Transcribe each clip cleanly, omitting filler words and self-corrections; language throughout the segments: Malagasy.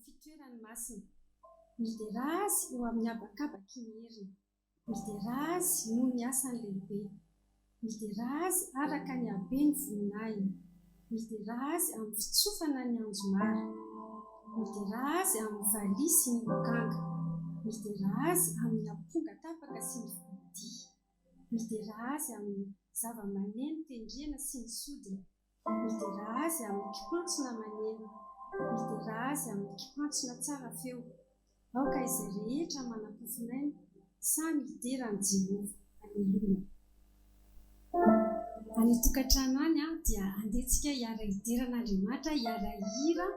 fitoerany masina. Midera azy eo amin'ny habakabaky ny heriny. Midera azy noho ny asany lehibe. Midera azy araka ny habeny voninahiny. Midera azy amin'ny fitsofana ny anjomara. Midera azy amin'ny valia sy ny lokanga. Midera azy amin'ny amponga tapaka sy ny vody. Midera azy amin'ny zava-maneno tendrena sy ny sodina. Midera azy amin'ny kipantsona maneno. Midera azy amin'ny kipantsona tsara feo. Aoka izay rehetra manam-pofinaina samy hiderany Jehovah. Aleluia. Any tokantrano any dia andehantsika hiara hideran'Andriamanitra, hiara hira,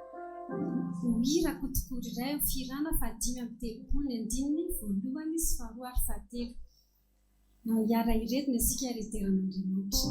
ho hira kotokory iray ho firana 5:30 voalohany sy 2:10. Hiara ireto ny asika hiara hideran'Andriamanitra.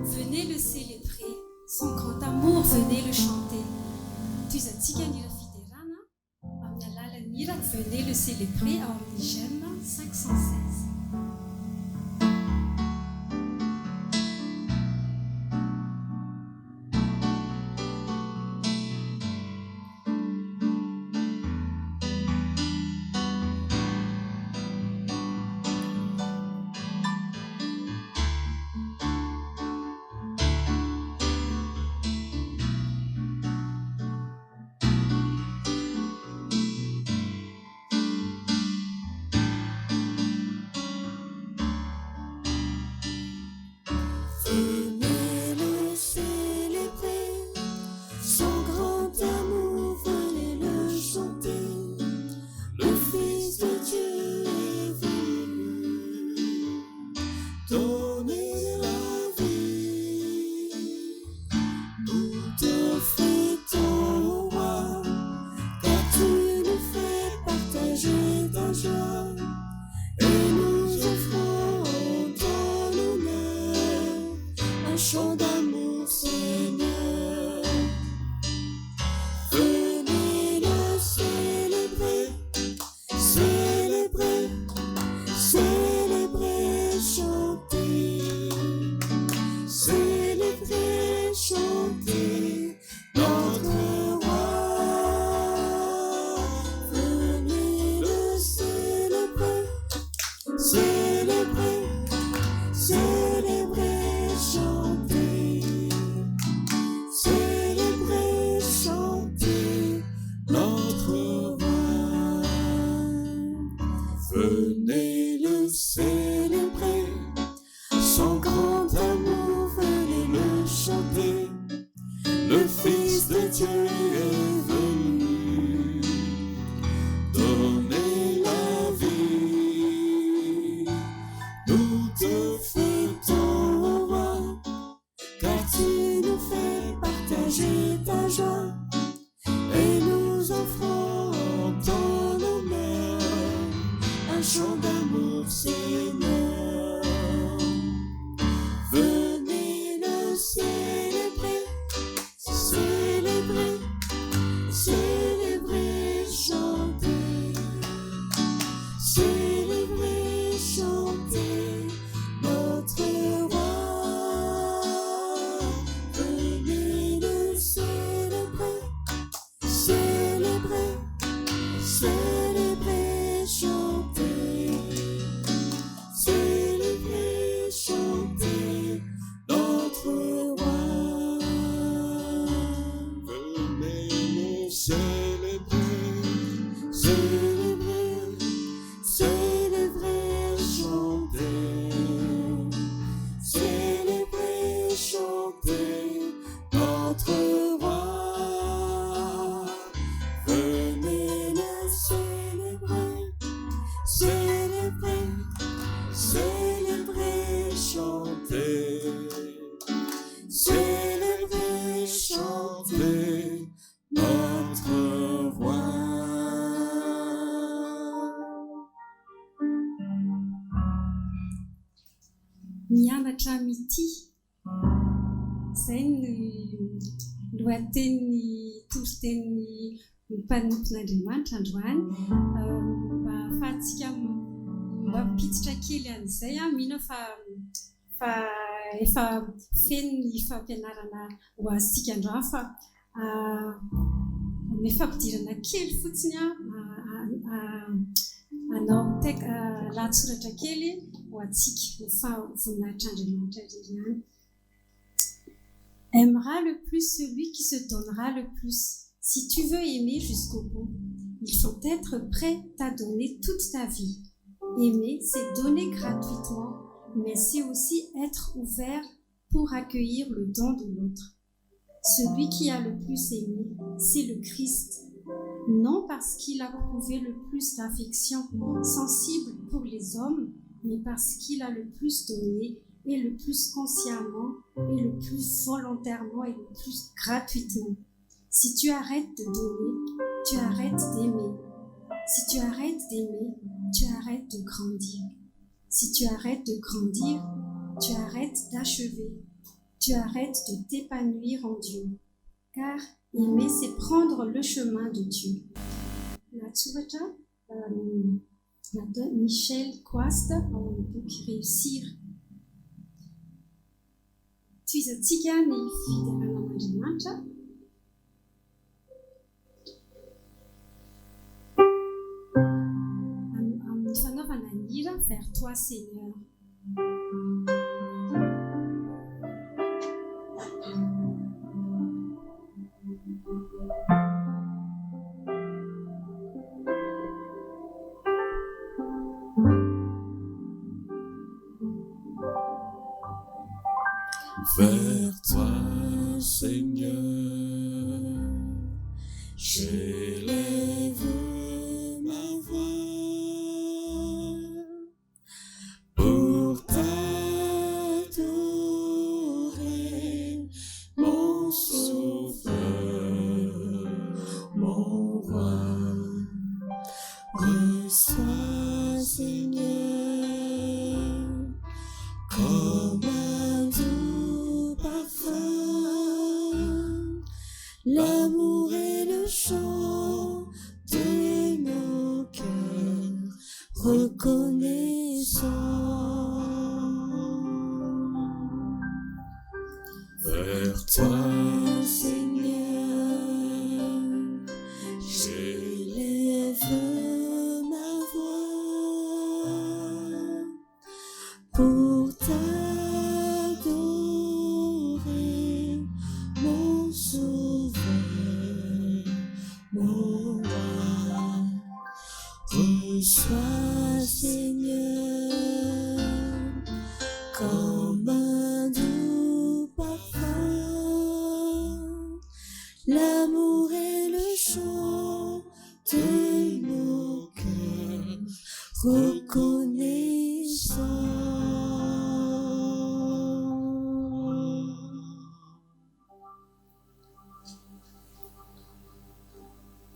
Venez le célébrer, son grand amour, venez le chanter. Tuzatika ny rafiderana amin'ny alalan'ny hira, venez le célébrer ao amin'ny Gemme 516. Célébrer, chanter, célébrer. grand amour, venez le chanter. Le Fils de Dieu est venu donner la vie. Nous te fêtons, ô roi, car tu nous fais partager ta joie, et nous offrons en ton honneur un chant d'amour, Seigneur. Venez le célébrer, célébrer, célébrer, chanter, célébrer, chanter notre roi. Venez le célébrer, célébrer, célébrer, chanter, célébrer, chanter notre roi. Venez le célébrer, célébrer, célébrer, chanter, célébrer, chanter notre roi. Venez le célébrer, célébrer, célébrer, chanter, célébrer, chanter notre roi. Mianatra mitia. Izay ny lohateny toroteny mpanompon'Andriamanitra androany. Mba ahafahantsika mba mpititra kely an'izay, mino fa efa feno ny fampianarana ho antsika androany, fa mifampidirana kely fotsiny anao lahatsoratra kely ho antsika ho voninahitran'Andriamanitra irery ihany. Aimera le plus celui qui se donnera le plus. Si tu veux aimer jusqu'au bout, il faut être prêt à donner toute ta vie. Aimer, c'est donner gratuitement, mais c'est aussi être ouvert pour accueillir le don de l'autre. Celui qui a le plus aimé, c'est le Christ. Non parce qu'il a prouvé le plus d'affection sensible pour les hommes, mais parce qu'il a le plus donné, et le plus consciemment, et le plus volontairement, et le plus gratuitement. Si tu arrêtes de donner, tu arrêtes d'aimer. Si tu arrêtes d'aimer, tu arrêtes de grandir. Si tu arrêtes de grandir, tu arrêtes d'achever. Tu arrêtes de t'épanouir en Dieu. Car aimer, c'est prendre le chemin de Dieu. La tsinontsinona, Michel Quast, au book Réussir. Twizatsika ny fitiavanan'Andriamanitra. Amin'ny fanaovana ny hira vers toi Seigneur. Vers toi, Seigneur, j'élève ma voix pour t'adorer, mon sauveur, mon roi. Reçois, Seigneur, comme un doux parfum, l'amour et le chant de nos cœurs reconnaissants. Vers toi, Seigneur, j'élève ma voix pour t'adorer, mon sauveur, mon roi. Reçois, Seigneur, comme un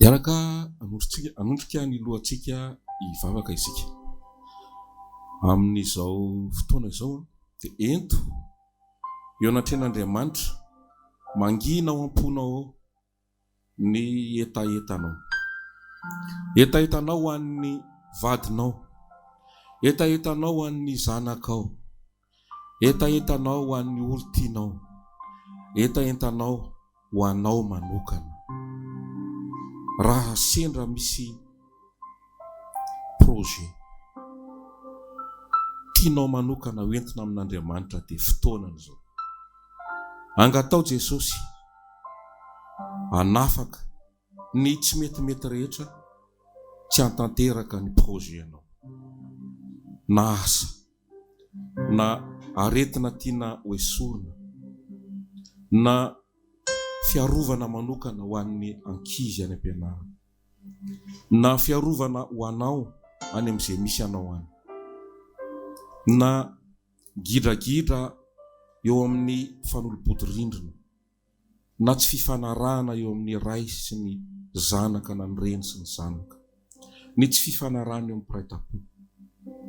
Diaraka anondrika ny lohantsika hivavaka isika amin'izao fotoana izao dia ento anatin'ny Andriamanitra mangina ao am-ponao ny etaetanao ho an'ny vadinao, etaetanao ho an'ny zanakao, etaetanao ho an'ny olontianao, etaetanao ho anao manokana. Raha sendra misy projet tianao manokana hoentina amin'Andriamanitra dia fotoanany izao. Angatao Jesosy anafaka ny tsy metimety rehetra, tsy hantanteraka ny projet anao na asa na aretina tiana hoesorina na fiarovana manokana ho an'ny ankizy any am-pianarana na fiarovana ho anao any amin'izay misy anao any na gidragidra eo amin'ny fanolobodi-rindrina na tsy fifanarahana eo amin'ny ray sy ny zanaka na ny reny sy ny zanaka, ny tsy fifanarahana eo amin'ny mpiray-tam-po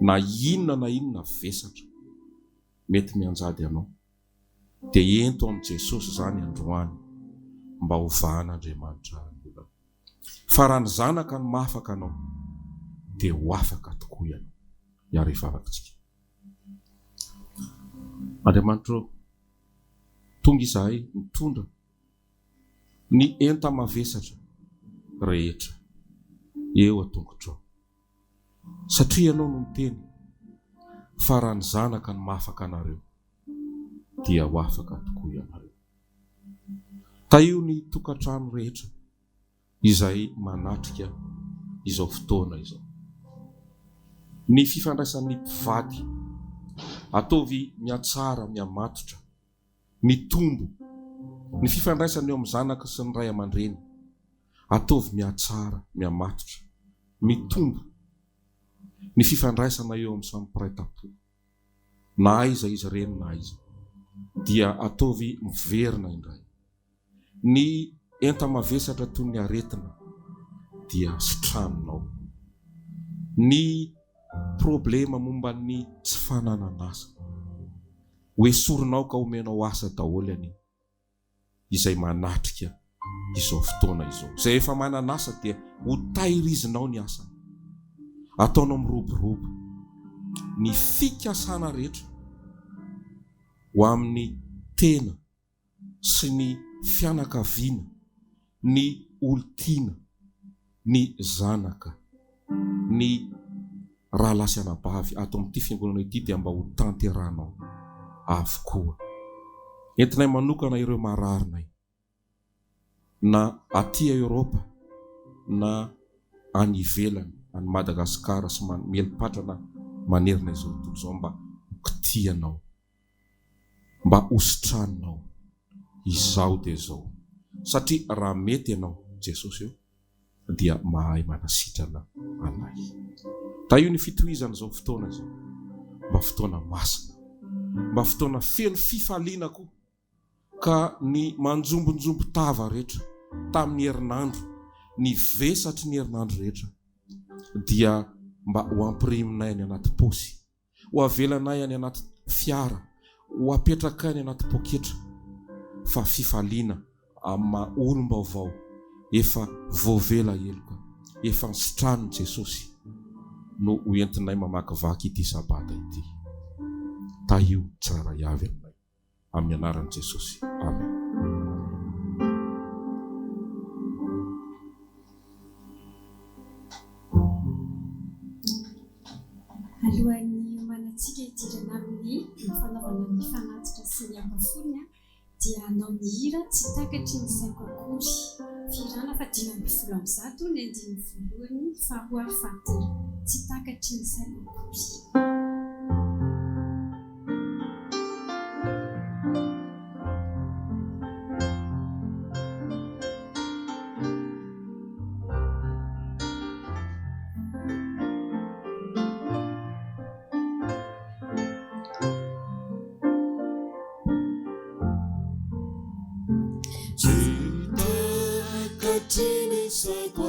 na inona vesatra mety mianjady anao dia ento amin'i Jesosy zany androany mba ho vahan'Andriamanitra olona. Fa raha ny zanaka ny mahafaka anao dia ho afaka tokoa ianao. Iary hivavakantsika. Andriamanitra, tonga izahay mitondra ny enta mavesatra rehetra eo an-tongotrao, satria ianao no miteny fa raha ny zanaka ny mahafaka anareo dia ho afaka tokoa ianareo. Taio ny tokantrano rehetra izay manatrika izao fotoana izao. Ny fifandraisan'ny mpivady ataovy miatsara, miamatotra, mitombo. Ny fifandraisany eo amin'ny zanaka sy ny ray aman-dreny ataovy miatsara, miamatotra, mitombo. Ny fifandraisana eo amin'ny samy mpiray-tam-po na aiza izy ireny na aiza dia ataovy miverina indray. Ny enta mavesatra toy ny aretina dia sitranonao. Ny problema momba ny tsy fananan'asa hoesorinao ka omenao asa daholo any izay manatrika izao fotoana izao. Izay efa manan'asa dia ho tahirizinao ny asany, ataonao miroborobo ny fikasana rehetra ho amin'ny tena sy ny fianakaviana, ny olontiana, ny zanaka, ny rahalahy sy anabavy ato amin'ity fiangonana ity dia mba ho tanteranao avokoa. Entinay manokana ireo mararinay na aty Eoropa na any ivelany, any Madagasikara sy melipatrana manerina izao tontolo izao mba hokitianao, mba hositranonao izao dia izao. Satria raha mety ianao Jesosy eo dia mahay manasitrana anay. Taio ny fitohizana izao fotoana izao, mba fotoana masina, mba fotoana feno fifaliana koa, ka ny manjombonjombo tava rehetra tamin'ny herinandro, ny vesatry ny herinandro rehetra dia mba ho ampiriminay any anaty posy, ho avelanay any anaty fiara, ho apetrakay any anaty poketra. Fa fifaliana amin'ny olom-baovao efa voavela eloka, efa nisitranon Jesosy no hoentinay mamakivaky ity sabata ity. Taio tsara avy aminay amin'ny anaran'i Jesosy. Amen. Alohan'ny manatsika idirana amin'ny fanaovana ny fanatitra sy ny ambafony dia anao ny hira tsy takatry ny saiko akory. Firana fa 5:1 ny 5 faharoa fahatelo tsy takatry ny saiko akory. Saiko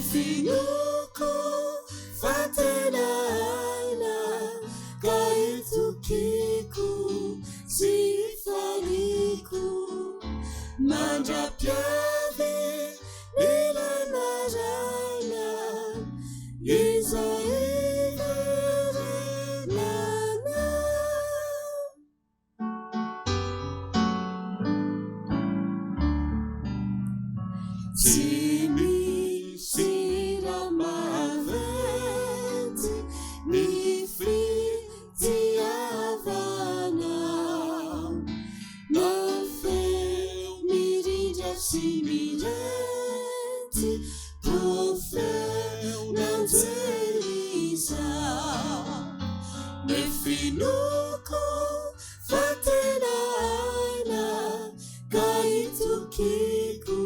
finoko fa tena aina ka itokiko sy faniko mandra-piavy ilay maraina izay iverenana tsy misy raha maventy ny fitiavana na feo mirindra sy mirety po feo nanjeriza ny finoko fa tena aina ka itokiko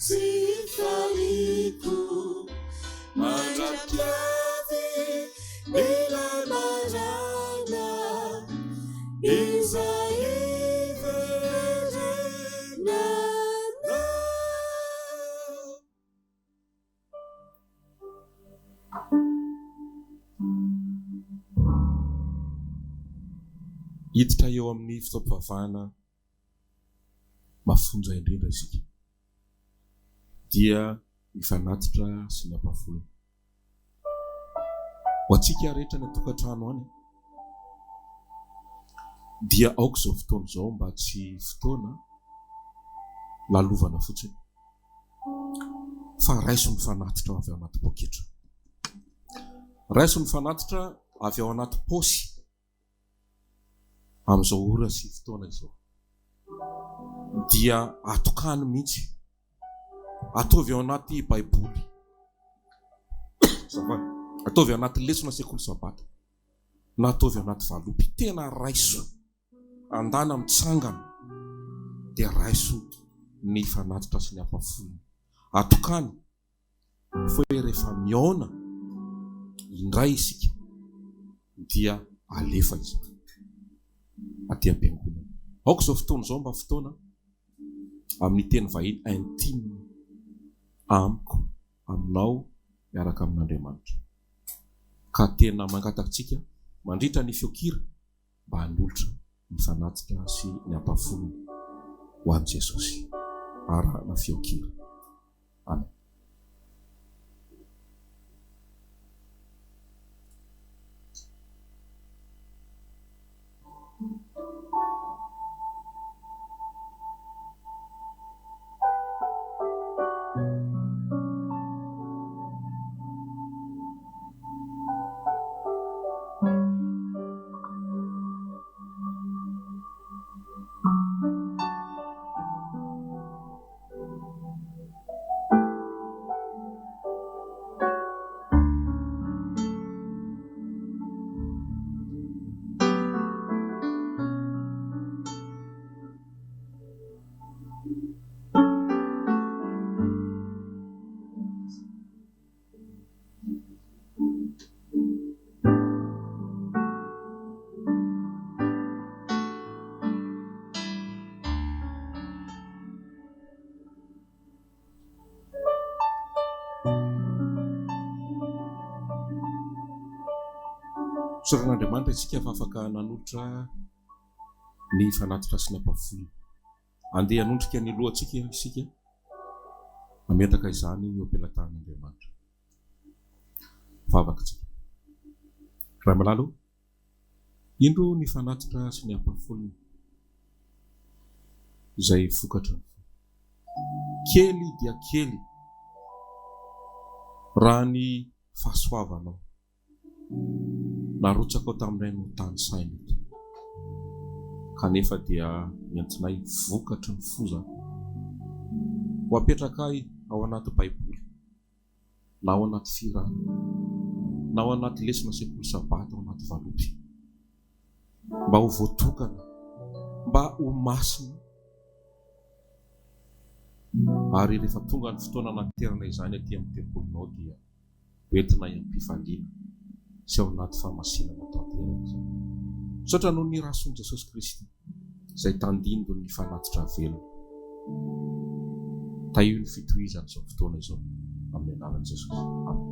sy faniko mandra-piavy ilay maraina izay iverenana hiditra eo amin'ny fitaom-pivavahana mafonja indrindra isika dia mifanatitra sy ny ampafolony ho antsika rehetra ny tokantrano any dia aoka izao fotoana izao mba tsy fotoana lalovana fotsiny fa raiso ny fanatitra avy ao anaty poketra, raiso ny fanatitra avy ao anaty posy amin'izao ora sy fotoana izao dia atokany mihitsy ataovy ao anaty baiboly ataovy ao anaty lesona sekoly sabata na ataovy ao anaty valopy tena raiso andana mitsangana dia raiso ny fanatitra sy ny ampafolony atokany fa rehefa miaona indray isika dia alefa izy aty am-piangonana aoka izao fotoana izao mba fotoana amin'ny teny vahiny intime amiko aminao miaraka amin'Andriamanitra ka tena mangatakatsika mandritra ny fiokira mba hanolotra ny fanatitra sy ny ampafolony ho an'i Jesosy arahana fiokira. Amen. Soran'Andriamanitra isika fa afaka nanolotra ny fanatitra sy ny ampafolony. Andeha hanondrika ny lohantsika isika mametaka izany eo am-pelantan'Andriamanitra. Vavaka tsika. Raha malalo indro ny fanatitra sy ny ampafolony izay vokatra kely dia kely raha ny fahasoavanao narotsaka ao tamin'iray no tany saina eto kanefa dia miantsinay vokatra ny foza ho apetraka ao anaty baiboly na ao anaty firana na ao anaty lesona sekoly sabata ao anaty valopy mba ho voatokana mba ho masina ary rehefa tonga ny fotoana anaterana izany aty amin'ny tempolinao dia hoentina iampifaliana sy ao anaty famasinana tanteraka izany saotra noho ny rason'i Jesosy Kristy izay tandindo ny fanatitra velona taio ny fitohizany izao fotoana izao amin'ny anaran'i Jesosy. Amen.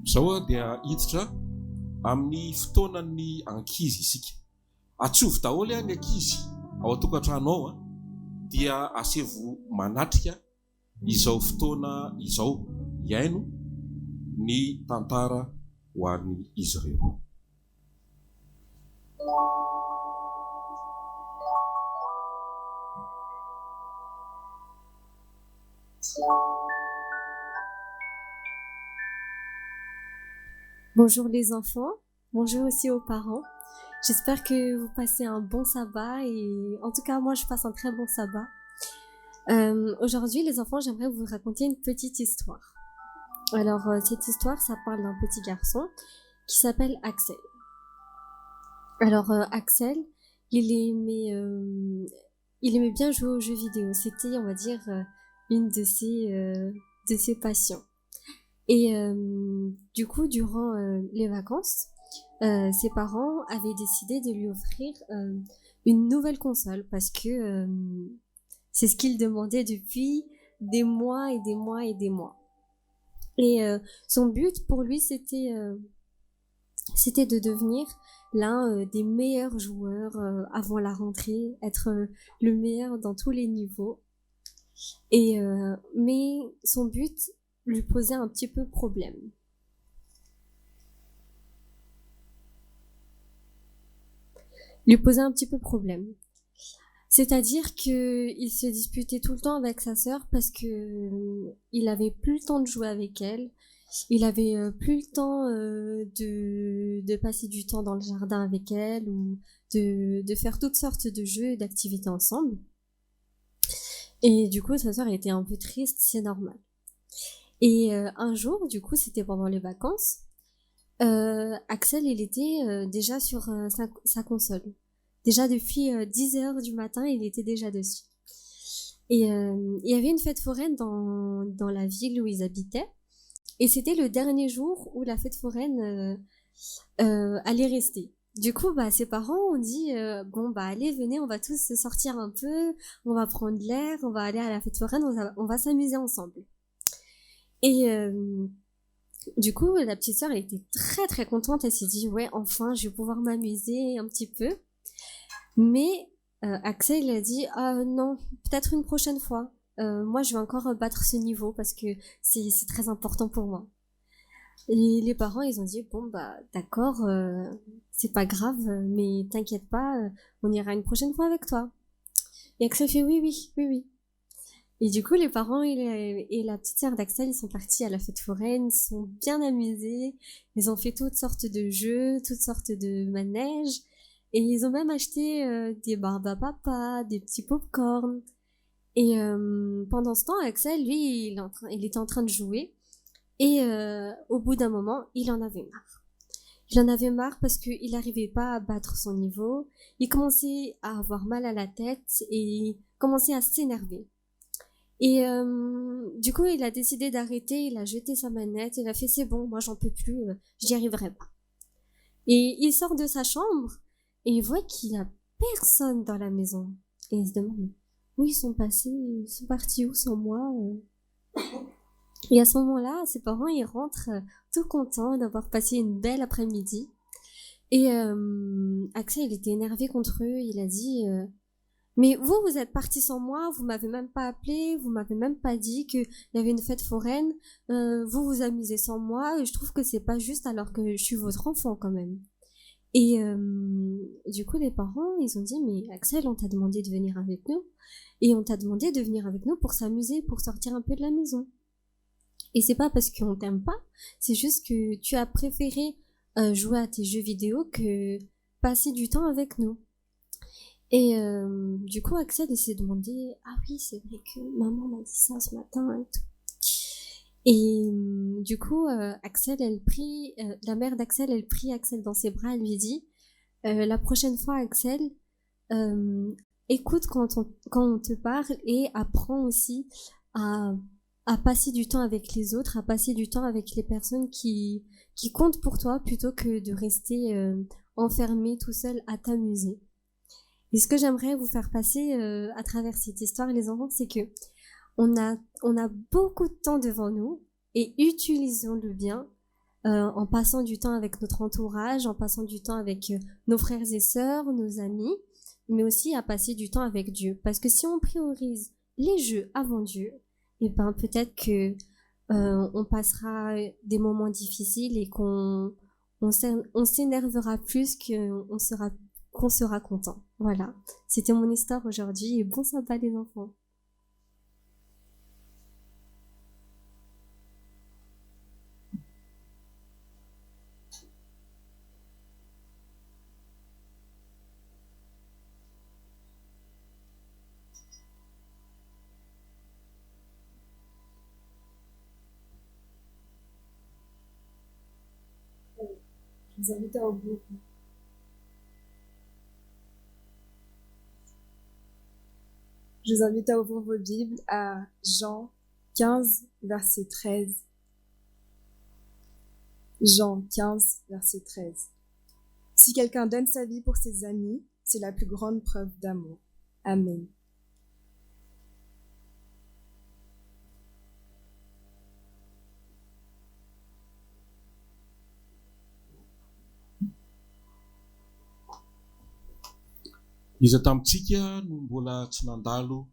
Zao dia hiditra amin'ny fotoanan'ny ankizy isika. Atsovy daholo ny ankizy ao an-tokantrano ao dia asevo manatrika izao fotoana izao iaino ny tantara ho an'ny izy ireo. Bonjour les enfants, bonjour aussi aux parents. J'espère que vous passez un bon sabbat et en tout cas moi je passe un très bon sabbat. Aujourd'hui les enfants, j'aimerais vous raconter une petite histoire. Alors cette histoire, ça parle d'un petit garçon qui s'appelle Axel. Alors Axel, il aimait bien jouer aux jeux vidéo. C'était, on va dire, une de ses passions. Et du coup, durant les vacances, ses parents avaient décidé de lui offrir une nouvelle console parce que c'est ce qu'il demandait depuis des mois et des mois et des mois. Et son but pour lui, c'était de devenir l'un des meilleurs joueurs avant la rentrée, être le meilleur dans tous les niveaux. Et mais son but lui posait un petit peu problème. C'est-à-dire qu'il se disputait tout le temps avec sa sœur parce que il avait plus le temps de jouer avec elle. Il avait plus le temps de passer du temps dans le jardin avec elle ou de faire toutes sortes de jeux et d'activités ensemble. Et du coup, sa sœur était un peu triste, c'est normal. Et un jour, du coup, c'était pendant les vacances, Axel, il était déjà sur sa console. Déjà depuis 10 heures du matin, il était déjà dessus. Et il y avait une fête foraine dans la ville où ils habitaient. Et c'était le dernier jour où la fête foraine allait rester. Du coup, ses parents ont dit allez, venez, on va tous sortir un peu, on va prendre l'air, on va aller à la fête foraine, on va s'amuser ensemble. Et du coup, la petite sœur, elle était très très contente. Elle s'est dit ouais, enfin, je vais pouvoir m'amuser un petit peu. Mais Axel, il a dit non, peut-être une prochaine fois. Moi, je vais encore battre ce niveau parce que c'est très important pour moi. Et les parents, ils ont dit d'accord, c'est pas grave, mais t'inquiète pas, on ira une prochaine fois avec toi. Et Axel fait oui. Et du coup, les parents et la petite sœur d'Axel, ils sont partis à la fête foraine, ils sont bien amusés, ils ont fait toutes sortes de jeux, toutes sortes de manèges, et ils ont même acheté des barbes à papa, des petits pop-corn. Et pendant ce temps, Axel, lui, il était en train de jouer, et au bout d'un moment, il en avait marre. Il en avait marre parce qu'il n'arrivait pas à battre son niveau, il commençait à avoir mal à la tête, et commençait à s'énerver. Et du coup, il a décidé d'arrêter, il a jeté sa manette, il a fait c'est bon, moi j'en peux plus, j'y arriverai pas. Et il sort de sa chambre et il voit qu'il y a personne dans la maison. Et il se demande où ils sont partis où sans moi Et à ce moment-là, ses parents ils rentrent tout contents d'avoir passé une belle après-midi. Et Axel il était énervé contre eux, il a dit mais vous êtes partis sans moi, vous m'avez même pas appelé, vous m'avez même pas dit qu'il y avait une fête foraine, vous vous amusez sans moi, et je trouve que c'est pas juste alors que je suis votre enfant quand même. Et du coup les parents ils ont dit mais Axel, on t'a demandé de venir avec nous, et on t'a demandé de venir avec nous pour s'amuser, pour sortir un peu de la maison. Et c'est pas parce qu'on t'aime pas, c'est juste que tu as préféré jouer à tes jeux vidéo que passer du temps avec nous. Et du coup, Axel il s'est demandé ah oui, c'est vrai que maman m'a dit ça ce matin et tout. Et du coup, la mère d'Axel, elle prit Axel dans ses bras, elle lui dit la prochaine fois, Axel, écoute quand on te parle et apprends aussi à passer du temps avec les autres, à passer du temps avec les personnes qui comptent pour toi plutôt que de rester enfermé tout seul à t'amuser. Et ce que j'aimerais vous faire passer à travers cette histoire, les enfants, c'est que on a beaucoup de temps devant nous et utilisons-le bien en passant du temps avec notre entourage, en passant du temps avec nos frères et sœurs, nos amis, mais aussi à passer du temps avec Dieu. Parce que si on priorise les jeux avant Dieu, et ben peut-être que on passera des moments difficiles et qu'on s'énervera plus qu'on sera content. Voilà, c'était mon histoire aujourd'hui et bon sabbat les enfants. Je vous invite à ouvrir. Je vous invite à ouvrir vos Bibles à Jean 15, verset 13. Jean 15, verset 13. Si quelqu'un donne sa vie pour ses amis, c'est la plus grande preuve d'amour. Amen. Iza tamintsika no mbola tsy nandalo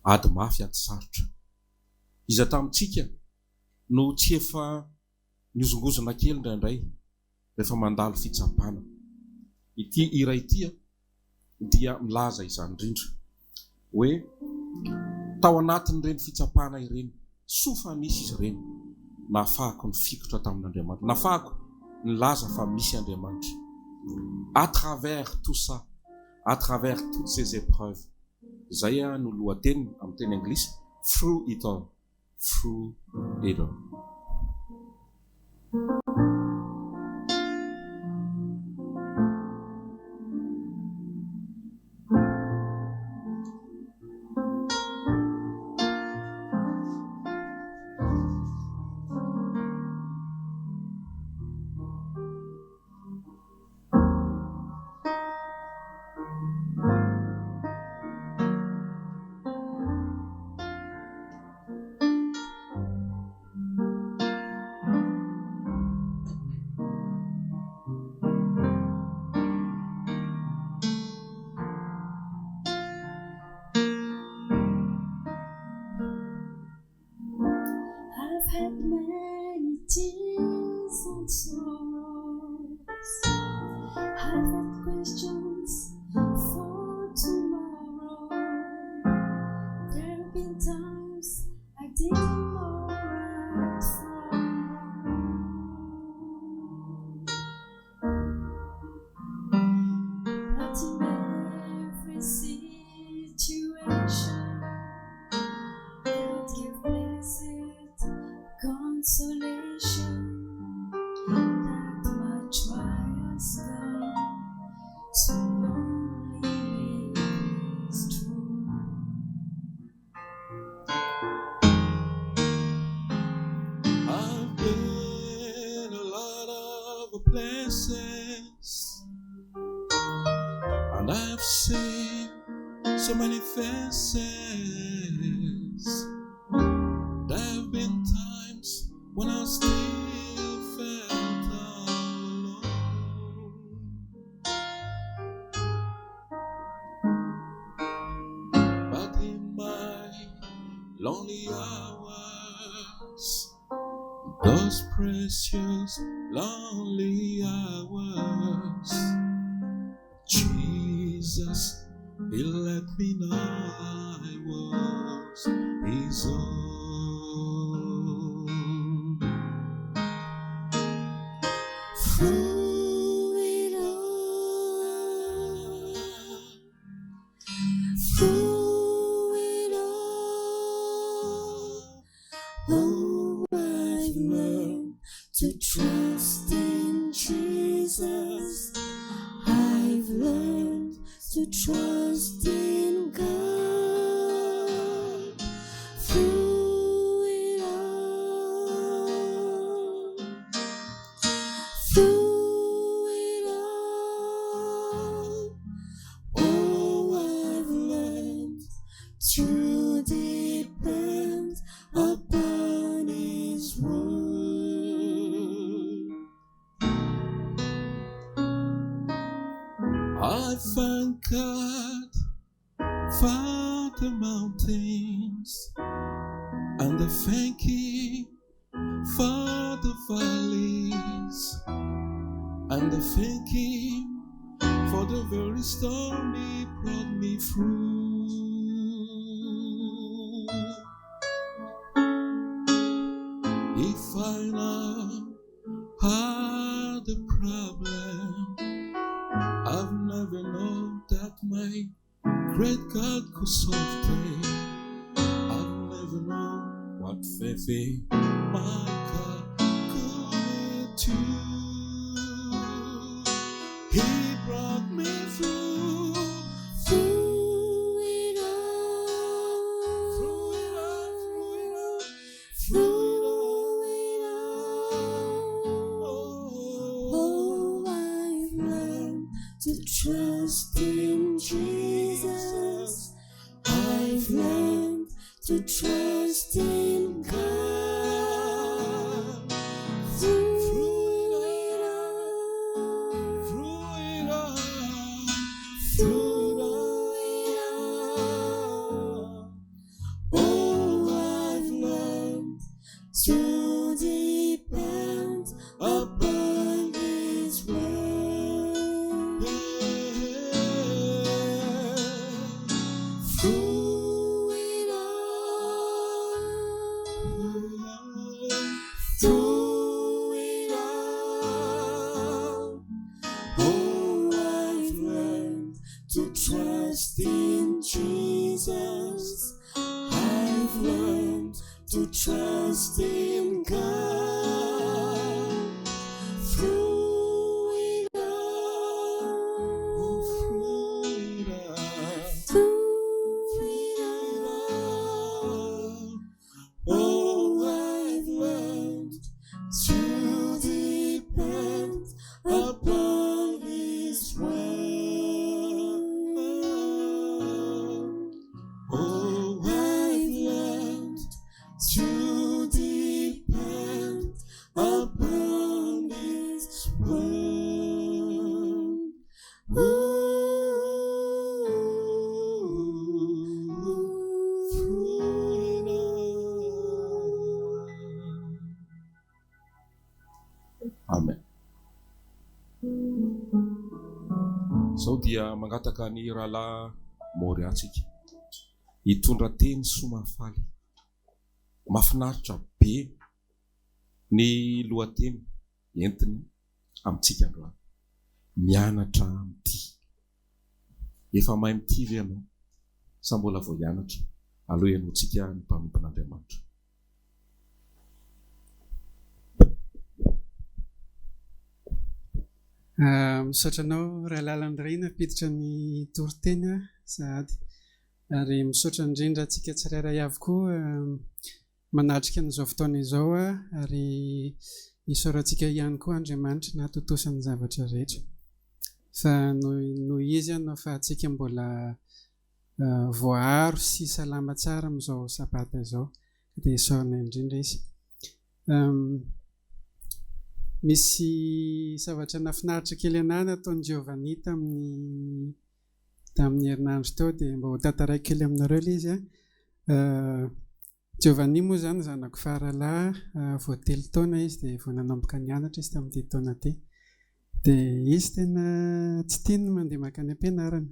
ady mafy ady sarotra. Iza tamintsika no tsy efa niozongozona kely indraindray rehefa mandalo fitsapana. Ity ira ity dia milaza izany indrindra hoe tao anatin'ireny fitsapana ireny sofa misy izy ireny nahafahako ny fikotra tamin'Andriamanitra, nahafahako nilaza fa misy Andriamanitra. À travers tout ça, à travers toutes ces épreuves, zay no lohateny amin'ny teny anglisy, through it all, through it all. And I've seen so many faces. There have been times when I still felt alone. But in my lonely hours, those precious lonely hours, Jesus, He let me know I was His own. Through it all, through it all, oh, I've learned to trust in Jesus. I've learned to trust in God. Through God for the mountains, and I thank Him for the valleys, and I thank Him for the very storm He brought me through. If I now had a problem, I've never known that my great God could solve them. I've never known what faith in my God could do. He brought me through, through it all, through it all, through it all, through it all. Oh, I've learned to trust in Jesus. I've learned to trust in God. Through it all, through it all, through it all. Oh, I've learned to depend upon His word. Through it all, through it all. Oh, I've learned to trust in Jesus. I've learned to trust in God. Through it all, through it all. through it all. Oh, I've learned to depend upon His word. Oh, I've learned to depend upon His word. through it all. Amen. Zao dia mangataka ny rahalahy Moria atsika hitondra teny somafaly. Mahafinaritra be ny lohateny entiny amintsika androany. Mianatra mitia. Efa mahay mitia ve ianao? Sa mbola vao hianatra? Aleo ianoantsika ny mpanompon'Andriamanitra. Misaotra anao rahalalan'ny Raina piditra ny toriteny sahady, ary misaotra indrindra antsika tsirairay avy koa manatrika n'izao fotoana izao, ary isaorantsika ihany koa Andriamanitra na totosany zavatra rehetra, fa no izy no ahafahantsika mbola voaharo sy salama tsara amin'izao sabata izao, dia isaorana indrindra izy. Misy zavatra nafinaritra kely anahy nataon'i Giovanni tamin'ny herinandro teo, dia mba ho tantaraiko kely aminareo ilay izy. Giovanni moa zany zanako faralahy, vao 3 taona izy dia vao nanomboka nianatra izy tamin'ity taona ity. Dia izy tena tsy tiany mandeha makany am-pianarana.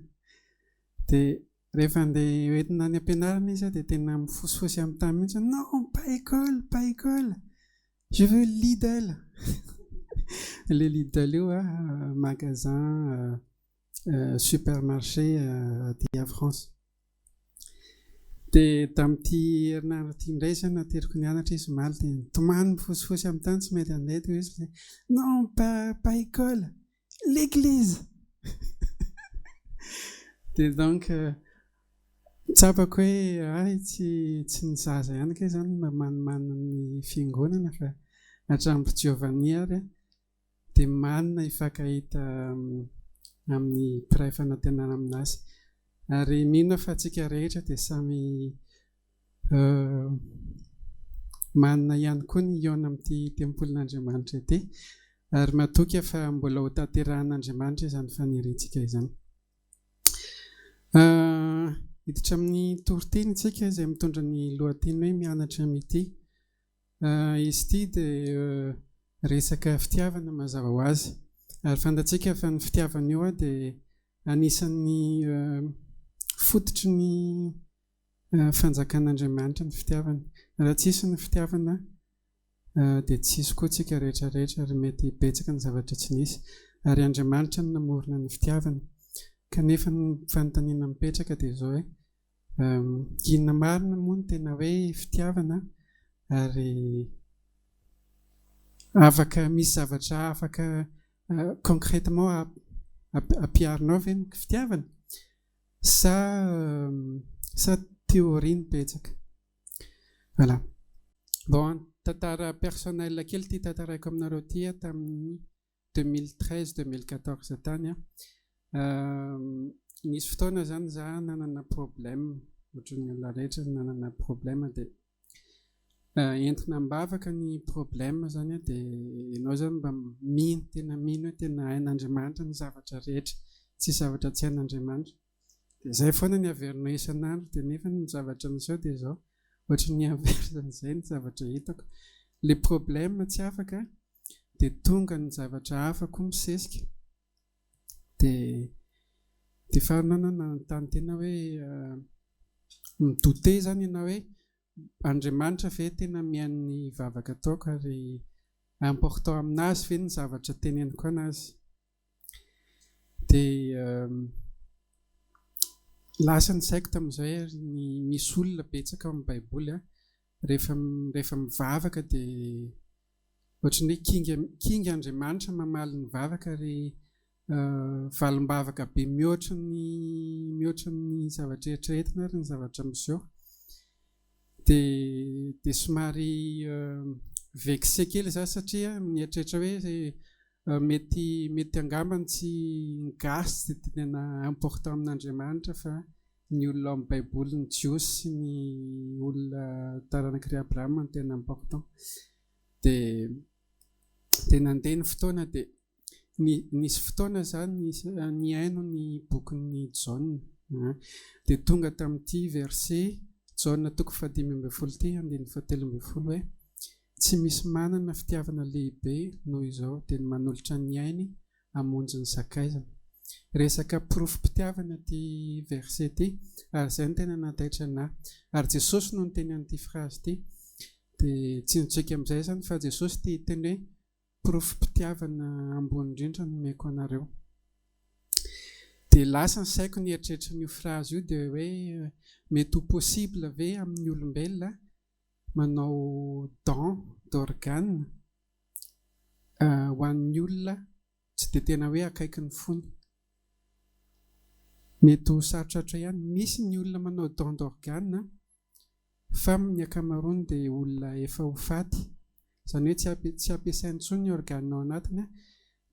Dia rehefa andeha hoentina any am-pianarana izy dia tena mifosifosy amin'ny tany mihitsy. Non, pas école, pas école. Je veux Lidl. Le Lidl io, magasin, supermarché aty à France. Dia tamin'ity herinandro ity indray zany nateriko nianatra izy maly, dia tomany mifosifosy amin'ny tany tsy mety andeha toy izy. Non, pas école, l'église. Dia donc tsapako hoe tsy ny zaza ihany ke zany manana ny fiangonana, fa hatramin'ny Giovanni ary dia manana hifankahita amin'ny mpiray fanantenana aminazy. Ary mino fa antsika rehetra dia samy manana ihany koa ny iona amin'ity tempolin'Andriamanitra ity, ary matoka fa mbola ho tanterahan'Andriamanitra izany faniriantsika izany. Hiditra amin'ny toriteny isika izay mitondra ny lohateny hoe mianatra mitia. Izy ity dia resaka fitiavana mazava ho azy. Ary fantatsika fa ny fitiavana io dia anisan'ny fototry ny fanjakan'Andriamanitra ny fitiavana. Raha tsisy ny fitiavana dia tsisy koa tsika rehetrarehetra ary mety betsaka ny zavatra tsy nisy. Ary Andriamanitra no namorona ny fitiavana. Kanefa ny fanontaniana mipetraka dia izao hoe inona marina moa ny tena hoe fitiavana ary afaka misy zavatra afaka concrètement ampiarinao ve ny fitiavana sa théorie ny betsaka. Voilà. Bon, tantara personnel kely ity tantaraiko aminareo ity tamin'ny 2013-2014 tany. Nisy fotoana zany za nanana problème, ohatran'ny olona rehetra nanana problème dia entina mbavaka ny problème zany dia ianao zany mba mino tena mino hoe tena hain'Andriamanitra ny zavatra rehetra, tsy zavatra tsy hain'Andriamanitra. Dia izay foana ny averinao isan'andro dia nefa ny zavatra miseho dia izao ohatran'ny averzan'izay ny zavatra hitako. Le problème tsy afaka dia tonga ny zavatra hafa koa misesika. Dia faranana nanontany tena hoe midote zany ianao hoe Andriamanitra ve tena mihain'ny vavaka ataoko ary important aminazy ve ny zavatra teneniko anazy. Dia lasa ny saiko tamin'izay ary misy olona betsaka amin'ny Baiboly rehefa mivavaka dia ohatran'ny hoe kinga Andriamanitra mamaly ny vavaka ary valim-bavaka be mihoatra ny zavatra eritreretina ary ny zavatra miseho. Dia somary vexé kely za satria mieritreritra hoe mety angambany tsy gasy dia tena important amin'Andriamanitra fa ny olona amin'ny Baiboly ny jiosy sy ny olona taranak'i Abraham no tena important. Dia nandeha ny fotoana dia nisy fotoana zany ny haino ny bokin'ny Izao dia tonga tamin'ity verset Izao 5:17 hoe tsy misy manana fitiavana lehibe noho izao dia manolotra ny ainy hamonjy ny sakaizana. Resaka profim-pitiavana ity verset ity ary izay no tena nataitra anahy. Ary Jesosy no niteny an'ity phrase ity dia tsy nitsoika amin'izay zany fa Jesosy ity teny hoe profim-pitiavana ambony indrindra no meko anareo. Dia lasa ny saiko ny eritreritra n'io phrase io dia hoe mety ho possible ve amin'ny olombelona manao don d'organe ho an'ny olona tsy dia tena hoe akaiky ny fony. Mety ho sarotratra ihany. Misy ny olona manao don d'organe fa amin'ny ankamaroany dia olona efa ho faty. Izany hoe tsy ampiasainy intsony ny organe ao anatiny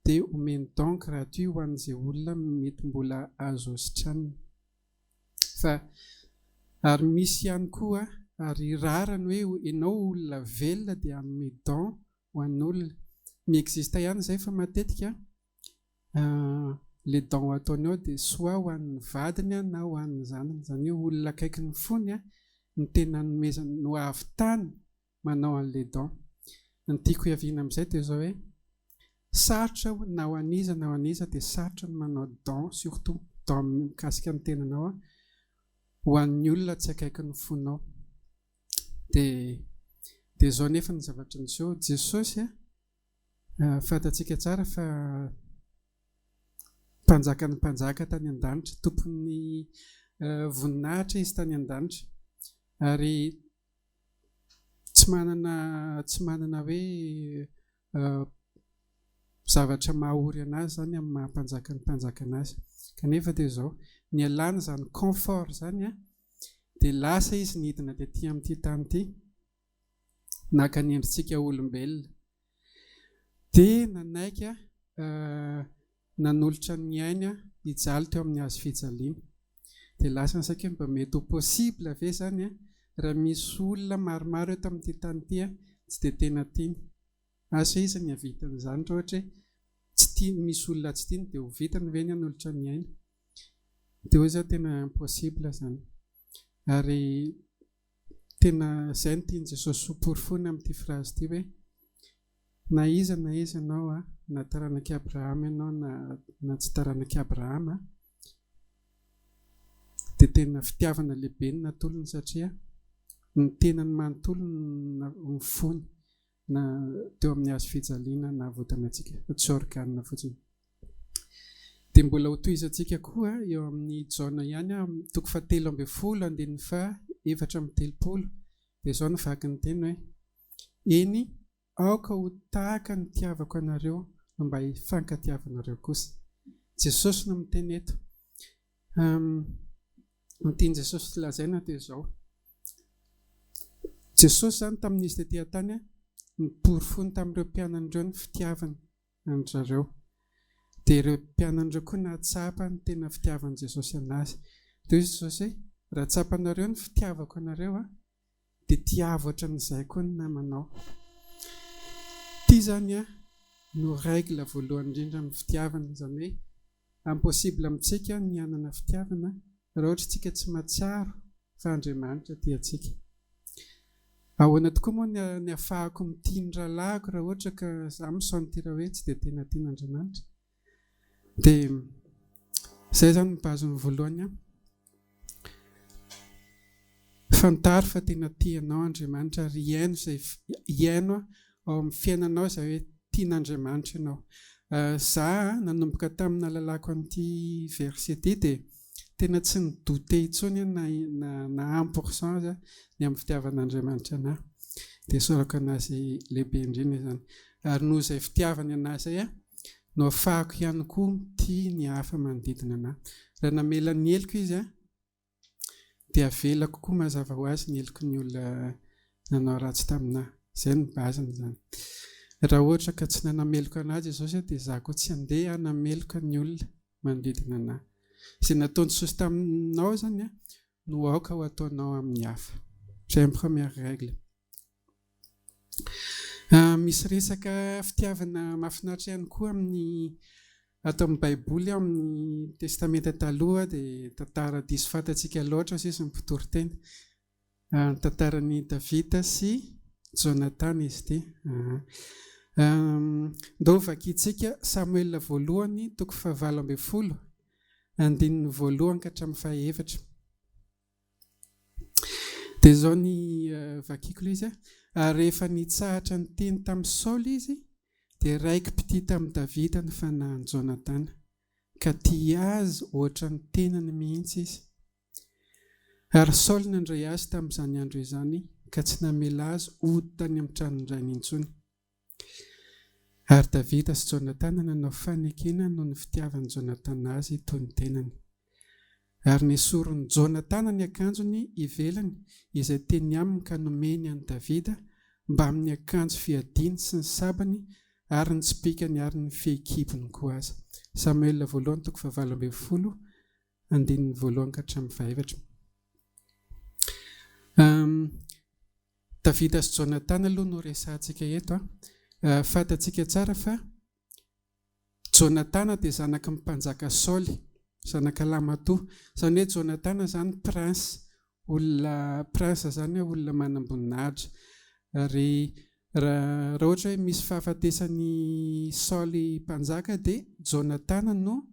dia omeny don gratuit ho an'izay olona mety mbola azo ositrana. Fa ary misy ihany koa ary rarany hoe ianao olona velona dia hanome don ho an'olona. Miexista ihany izay fa matetika le don ataony ao dia soit ho an'ny vadiny na ho an'ny zanany. Izany hoe olona akaiky ny fony ny tena nomezany no avy tany manao an'le don. Ny tiako hiaviana amin'izay dia izao hoe sarotra na ho aniza dia sarotra ny manao don, surtout don mikasika ny tenanao ho an'ny olona tsy akaiky ny fonao. Dia izao nefa ny zavatra miseho Jesosy fantatsika tsara fa mpanjakan'ny mpanjaka tany an-danitra, tompon'ny voninahitra izy tany an-danitra ary tsy manana hoe zavatra mahaory anazy zany amin'ny mahampanjaka ny mpanjaka anazy. Kanefa dia izao ny alana zany confort zany dia lasa izy nidina tetỳ amin'ity tany ity naka ny endritsika olombelona dia nanaiky nanolotra ny ainy hijaly teo amin'ny hazo fijaliana. Dia lasa ny saika mba mety ho possible ve zany raha misy olona maromaro eto amin'ity tany ity tsy dia tena tiany. Asa izy ny havitan'izany ohatra hoe tsy tia misy olona tsy tiany dia ho vitany ve ny hanolotra ny ainy. dia hoe zao tena impossible zany. Ary tena izay no tiany Jesosy soporofona amin'ity frazy ity hoe na iza ianao na taranak'i Abrahama ianao na tsy taranak'i Abrahama, dia tena fitiavana lehibe no natolony, satria ny tenany manontolo ny fony na teo amin'ny hazo fijaliana na vodana antsika, tsy organe fotsiny. Dia mbola ho tohizantsika koa eo amin'ny jaona ihany 7:7-7:30, dia izao no vaky ny teny hoe eny aoka ho tahaka ny tiavako anareo no mba hifankatiavanareo kosa. Jesosy no miteny eto. Ny tiany Jesosy lazaina dia izao. Jesosy zany tamin'izy dia tean-tany niporofony tamin'ireo mpianan'ireo ny fitiavana an-jareo. Dia ireo mpianan'ireo koa nahatsapa ny tena fitiavan'i Jesosy anazy. Dia Jesosy hoe raha tsapanareo ny fitiavako anareo dia tiavatra n'izay koa ny namanao. Ity zany no règle voalohany indrindra amin'ny fitiavana, izany hoe impossible amintsika ny hanana fitiavana raha ohatra tsika tsy mahatsiaro fa Andriamanitra ity antsika. Ahoana tokoa moa ny ahafahako mitindra lahako raha ohatra ka zaho misaonitira hoe tsy dia tena tian'Andriamanitra. Dia izay zany ny baziny voalohany. Fantaro fa tena tianao Andriamanitra ary iaino ao amin'ny fiainanao izay hoe tian'Andriamanitra ianao. Zaho nanomboka tamin'ny alalako an'ity verset dia tena tsy nidote intsony na 1% ny amin'ny fitiavan'Andriamanitra anahy. Dia sorako anazy lehibe indrindra izany. Ary noho izay fitiavany anazy izay no ahafahako ihany koa tia ny hafa manodidina anahy. Raha namela ny heliko izy dia avelako koa mazava ho azy ny heliko ny olona nanao ratsy taminahy. Izay ny baziny zany. Raha ohatra ka tsy nanameloka anazy Jesosy dia izaho koa tsy handeha hanameloka ny olona manodidina anahy. Izay nataony Jesosy taminao zany no aoka ho ataonao amin'ny hafa. Izay ny première règle. Misy resaka fitiavana mahafinaritra ihany koa amin'ny ato amin'ny Baiboly, amin'ny testamenta taloha, dia tantara diso fantatsika loatra sisy ny mpitory-teny. Tantaran'ny Davida sy Jonathan izy ity. Ndao vakiantsika Samuel voalohany 7:20, 1:2-4. Dia izao ny vakiko izy. Rehefa nitsahatra ny teny tamin'ny Saoly izy, dia raiky piti tamin'ny Davida ny fanahany Jonathan, ka tia azy ohatra ny tenany mihitsy izy. Ary Saoly nandray azy tamin'izany andro izany, ka tsy namela azy ody tany amin'ny tranondrainy intsony. Ary Davida sy Jonathan nanao fanekena noho ny fitiavan'i Jonathan azy toy ny tenany. Ary nesorony Jonathan ny akanjony ivelany izay teny aminy ka nomeny an'i Davida mba amin'ny akanjo fiadiany sy ny sabany ary ny tsipikany ary ny fehikibony koa aza. Samuel voalohany 7:20, 1:1-5. Davida sy Jonathan aloha no resantsika eto. Fantatsika tsara fa Jonathan dia zanaka ny mpanjaka Saoly, zanaka lamatoa. Izany hoe Jonathan zany prince, olona prince zany olona manam-boninahitra. Ary raha ohatra hoe misy fahafatesany Saoly mpanjaka dia Jonathan no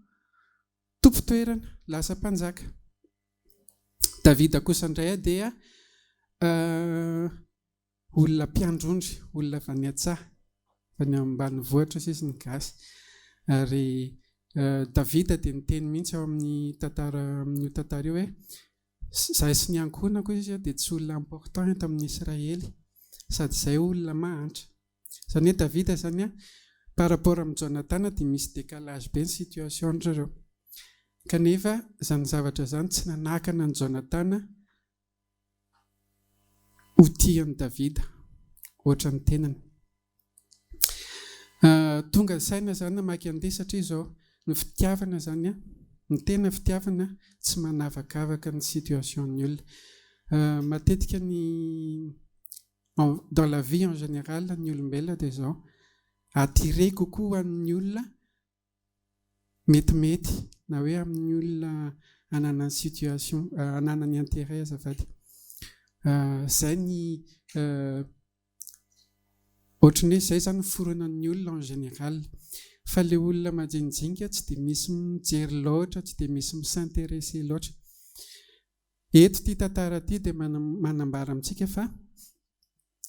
tompo-toerana, lasa mpanjaka. Davida kosa indray dia olona mpiandrondry, olona avy any an-tsaha, avy ambanivohitra sisy ny gasy. Ary Davida dia niteny mihitsy ao amin'ny tantara io hoe izahay sy ny ankonako izy dia tsy olona important eto amin'ny Israely, sady izay olona mahantra. Izany hoe Davida zany par rapport amin'ny Jonathan dia misy décalage be ny situation zareo. Kanefa izany zavatra izany tsy nanakana ny Jonathan ho tian'i Davida ohatra ny tenany. Tonga saina zany namaky an'ity satria izao ny fitiavana zany, ny tena fitiavana tsy manavakavaka ny situation'ny olona. Matetika dans la vie en général ny olombelona dia izao attiré kokoa amin'ny olona metimety na hoe amin'ny olona hanana situation, hanana ny intérêt azafady. Zay ny ohatrany hoe zay zany foronan'ny olona en général. Fa le olona majinjinika tsy dia misy mijery loatra, tsy dia misy misintéressé loatra. Eto ty tantara ty dia manambara amintsika fa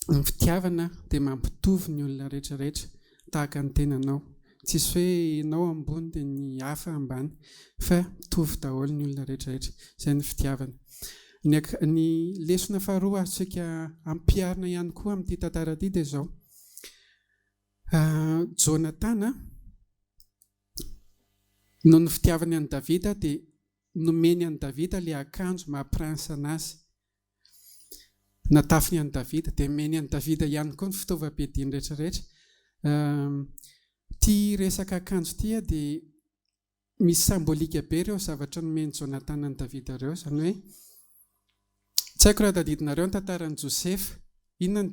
ny fitiavana dia mampitovy ny olona rehetrarehetra tahaka ny tenanao. Tsisy hoe ianao ambony dia ny hafa ambany, fa mitovy daholo ny olona rehetrarehetra. Izay ny fitiavana. Ny lesona faharoa azontsika ampiarina ihany koa amin'ity tantara ity dia izao. Jonatana, noho ny fitiavany an'i Davida dia nomeny an'i Davida ilay akanjo maha-prince anazy. Natafiny an'i Davida dia meny an'i Davida ihany koa ny fitaovam-piadiany rehetrarehetra. Ty resaka akanjo ty dia misy sambolika be ireo zavatra nomeny Jonatana an'i Davida ireo. Zany hoe tsy haiko raha tadidinareo ny tantaran'i Josefa. Inona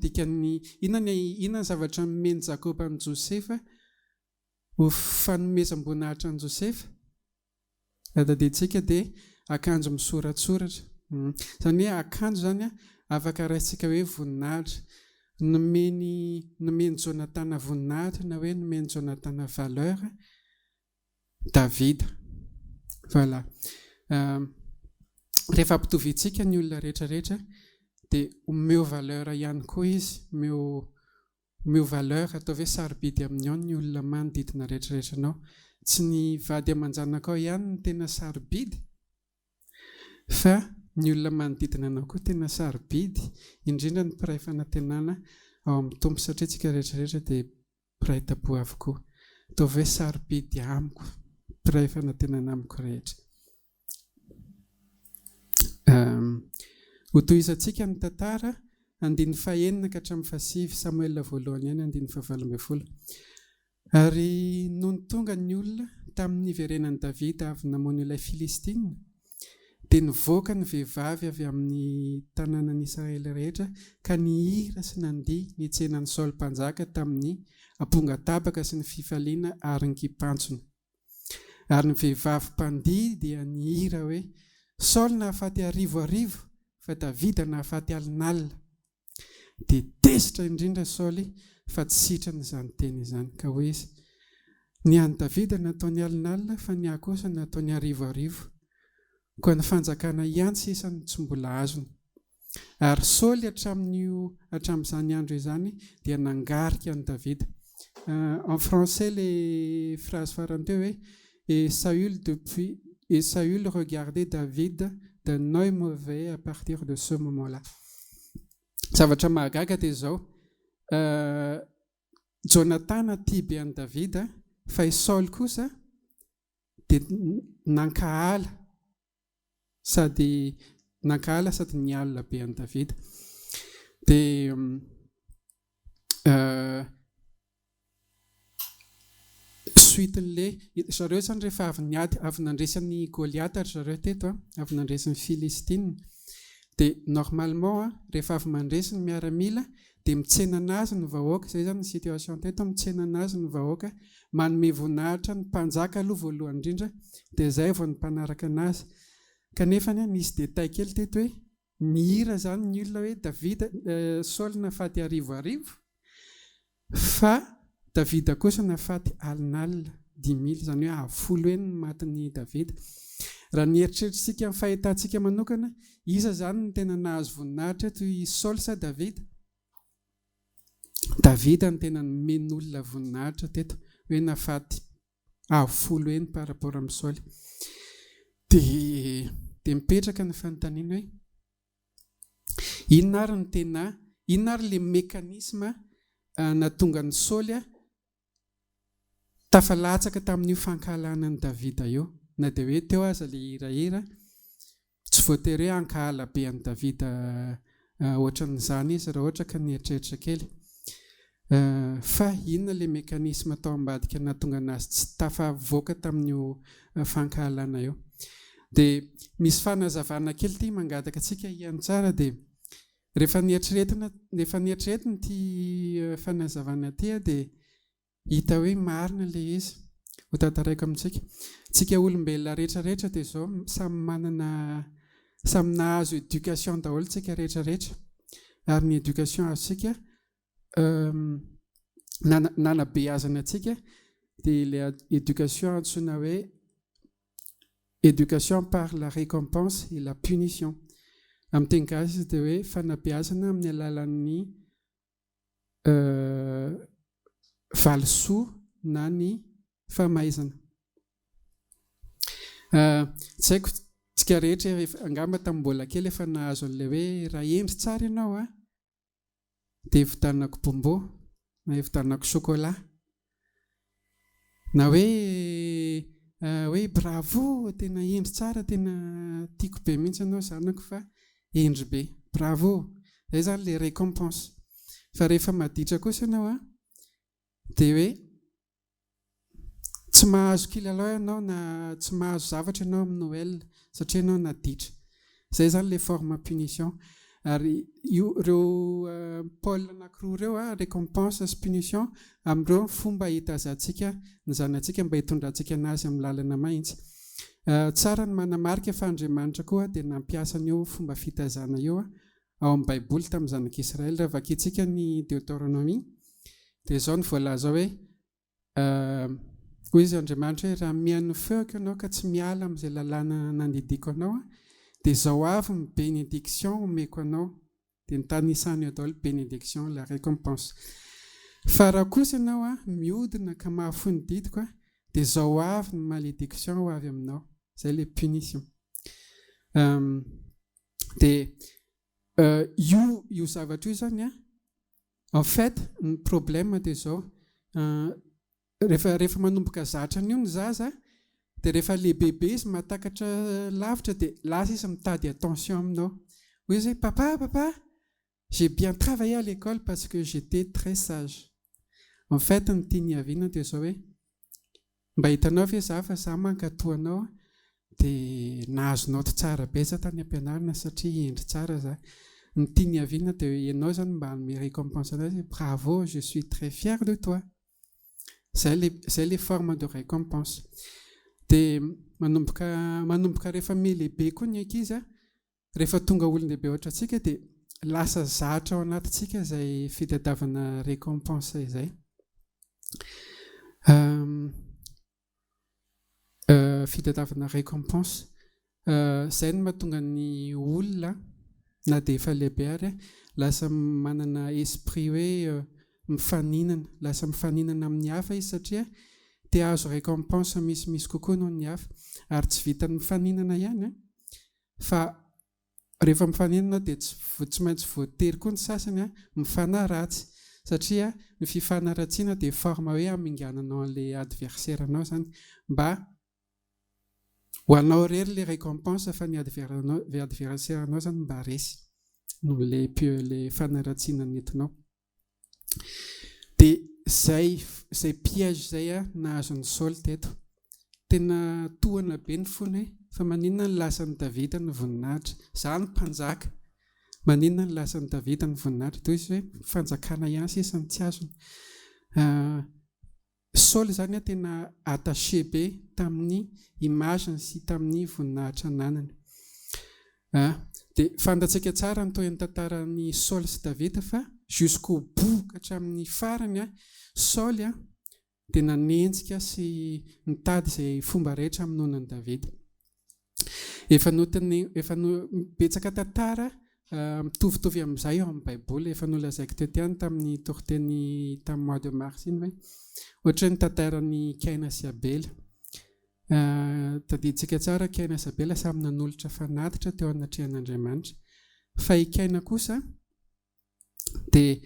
ny zavatra nomeny Jakoba an'i Josefa ho fanomezam-boninahitra an'i Josefa? Tadidintsika dia akanjo misoratsoratra. Zany hoe akanjo zany afaka raisitsika hoe voninahitra. Nomeny Jonatana voninahitra na hoe nomeny Jonatana valeur Davida. Voilà. Rehefa ampitovitsika ny olona rehetrarehetra dia omeo valeur ihany koa izy, omeo valeur, atao hoe sarobidy amin'ny ao ny olona manodidina rehetrarehetra anao. Tsy ny vady aman-janakao ihany ny tena sarobidy, fa ny olona manodidina anao koa tena sarobidy, indrindra ny mpiray fanantenana ao amin'ny tompo, satria tsika rehetrarehetra dia mpiray tabo avokoa. Atao hoe sarobidy amiko, mpiray fanantenana amiko rehetra. Hotohizantsika ny tantara 5 ka hatramin'ny 7 Samuel voalohany any 5:20. Ary noho ny tonga ny olona tamin'ny iverenan'i Davida avy namono ilay Filistina, dia nivoaka ny vehivavy avy amin'ny tanànan'i Israely rehetra ka nihira sy nandihy nitsenan'ny Saoly mpanjaka tamin'ny ampongatabaka sy ny fifaliana ary ny kipantsony. Ary ny vehivavy mpandihy dia nihira hoe, Saoly nahafaty arivo, fa Davida nahafaty alin'alina. Dia tesitra indrindra Saoly fa tsy sitrany izany teny izany, ka hoe izy ny an'i Davida nataony alin'alina fa ny akosa nataony arivo. Koa ny fanjakana ihany sisany tsy mbola azony. Ary Saoly hatramin'izany andro izany dia nangarika an'i Davida. En français les phrases farany teo hoe et Saül regardait David d'un œil mauvais à partir de ce moment-là. Zavatra mahagaga dia izao. Jonatana tia be an'i Davida, fa i Saoly kosa dia nankahala sady nialina be an'i Davida. Dia suiten'le zareo zany rehefa avy nandresan'ny Goliata zareo teto, avy nandresan'ny Filistina, dia normalement rehefa avy mandresiny miaramila dia mitsenana azy ny vahoaka. Izay zany ny situation teto, mitsenana azy ny vahoaka, manome voninahitra ny mpanjaka aloha voalohany indrindra, dia izay vao ny mpanaraka anazy. Kanefa nisy détail kely teto hoe nihira zany ny olona hoe Davida, Saoly nahafaty arivo, fa Davida kosa nahafaty alin'alina 10,000, zany hoe 10 ny matin'ny Davida. Raha nieritreritrisika amin'ny fahitantsika manokana, iza zany ny tena nahazo voninahitra eto, i Saoly sa Davida? Davida ny tena nomen'olona voninahitra teto, hoe nahafaty 10 par rapport amin'ny Saoly. Dia mipetraka ny fanontaniana hoe inona ary ny tena, inona ary le mekanisma nahatonga ny Saoly tafalatsaka tamin'io fankahalana ny Davida io. Na dia hoe teo aza le hirahira, tsy voatery hoe ankahala be an'i Davida ohatran'izany izy raha ohatra ka nieritreritry kely. Fa inona le mekanisma tao ambadika nahatonga anazy tsy tafavoaka tamin'io fankahalana io. Dia misy fanazavana kely ity mangataka antsika ihany tsara. Dia rehefa nieritreretina ty fanazavana ty dia hita hoe marina le izy. ho tantaraiko amintsika. Tsika olombelona rehetrarehetra dia izao samy nahazo éducation daholo tsika rehetrarehetra. Ary ny éducation azontsika nanabeazana antsika dia ilay éducation antsoina hoe éducation par la récompense et la punition. Amin'ny teny gasy dia hoe fanabeazana amin'ny alalan'ny valisoa na ny famaizana. Tsy haiko tsika rehetra angamba tamin'ny mbola kely efa nahazo an'ilay hoe raha endry tsara ianao dia hevitanako bombo na hevitanako chocolat na hoe bravo, tena endry tsara, tena tiako be mihitsy ianao zanako fa endry be, bravo. Izay zany ilay récompense. Fa rehefa maditra kosa ianao dia hoe tsy mahazo kilalao ianao na tsy mahazo zavatra ianao amin'ny Noël satria ianao naditra. Izay zany ilay forme punition. Ary ireo pôle anankiroa ireo récompense sy punition amin'ireo fomba hitazantsika ny zanantsika mba hitondrantsika anazy amin'ny lalana mahitsy. Tsara ny manamarika fa Andriamanitra koa dia nampiasa an'io fomba fitazana io ao amin'ny Baiboly tamin'ny zanak'Israël. Raha vakintsika ny Deutéronomie dia izao ny voalaza hoe hoy izy Andriamanitra hoe raha mihaino feoko ianao ka tsy miala amin'izay lalàna nandidiko anao dia izao avy ny bénédiction omeko anao, dia nytanisany eo daholo bénédiction la récompense. Fa raha kosa ianao mihodina ka mahafindidiko dia izao avy ny malédiction ho avy aminao. Izay ilay punition. Dia io zavatra io zany en fait ny problème dia izao rehefa manomboka zatra an'io ny zaza dia rehefa lehibe izy mahatakatra lavitra dia lasa izy mitady attention aminao. Hoy izy hoe papa, j'ai bien travaillé à l'école parce que j'étais très sage. En fait ny tia niaviana dia izao hoe mba hitanao ve za fa za mankatoanao dia nahazo note tsara be za tany am-pianarana satria endry tsara za. Ny tia niaviana dia ianao zany mba hanome récompense anazy, bravo, je suis très fier de toi. Zay les formes de récompense. Dia manomboka rehefa lehibe koa ny ankizy rehefa tonga olon-dehibe ohatra antsika dia lasa zatra ao anatintsika izay fitadiavana récompense izay. Fitadiavana récompense izay no mahatonga ny olona na dia efa lehibe ary lasa manana esprit hoe mifaninana, lasa mifaninana amin'ny hafa izy satria te azo récompense misy kokoa noho ny hafa. Ary tsy vitany mifaninana ihany fa rehefa mifaninana dia tsy maintsy voatery koa ny sasany mifanaratsy satria ny fifanaratsiana dia forme hoe hamingananao an'ilay adversaire anao zany mba ho anao rery ilay récompense fa ny adversaire anao zany mba resy no ilay fanaratsiana nentinao. Dia zay piège zay nahazo ny Saul teto. Tena tohana be ny fony hoe fa maninona ny lasan'ny Davida ny voninahitra, za ny mpanjaka, maninona ny lasan'ny Davida ny voninahitra. Toy izy hoe fanjakana ihany sisa ny tsy azony. Saul zany tena attaché be tamin'ny imageny sy tamin'ny voninahitra nanany. Dia fantatsika tsara ny toy ny tantaran'ny Saul sy Davida fa jusqu'au bout ka hatramin'ny farany Saul dia nanenjika sy nitady izay fomba rehetra amin'ny nonan'i Davida. Efa betsaka tantara mitovitovy amin'izay eo amin'ny Baiboly efa nolazaiko teto ihany tamin'ny toriteny tamin'ny mois de mars iny hoe ohatra ny tantaran'ny Kaina sy Abela. Tadiditsika tsara Kaina sy Abela samy nanolotra fanatitra teo anatrehan'Andriamanitra. Fa i Kaina kosa dia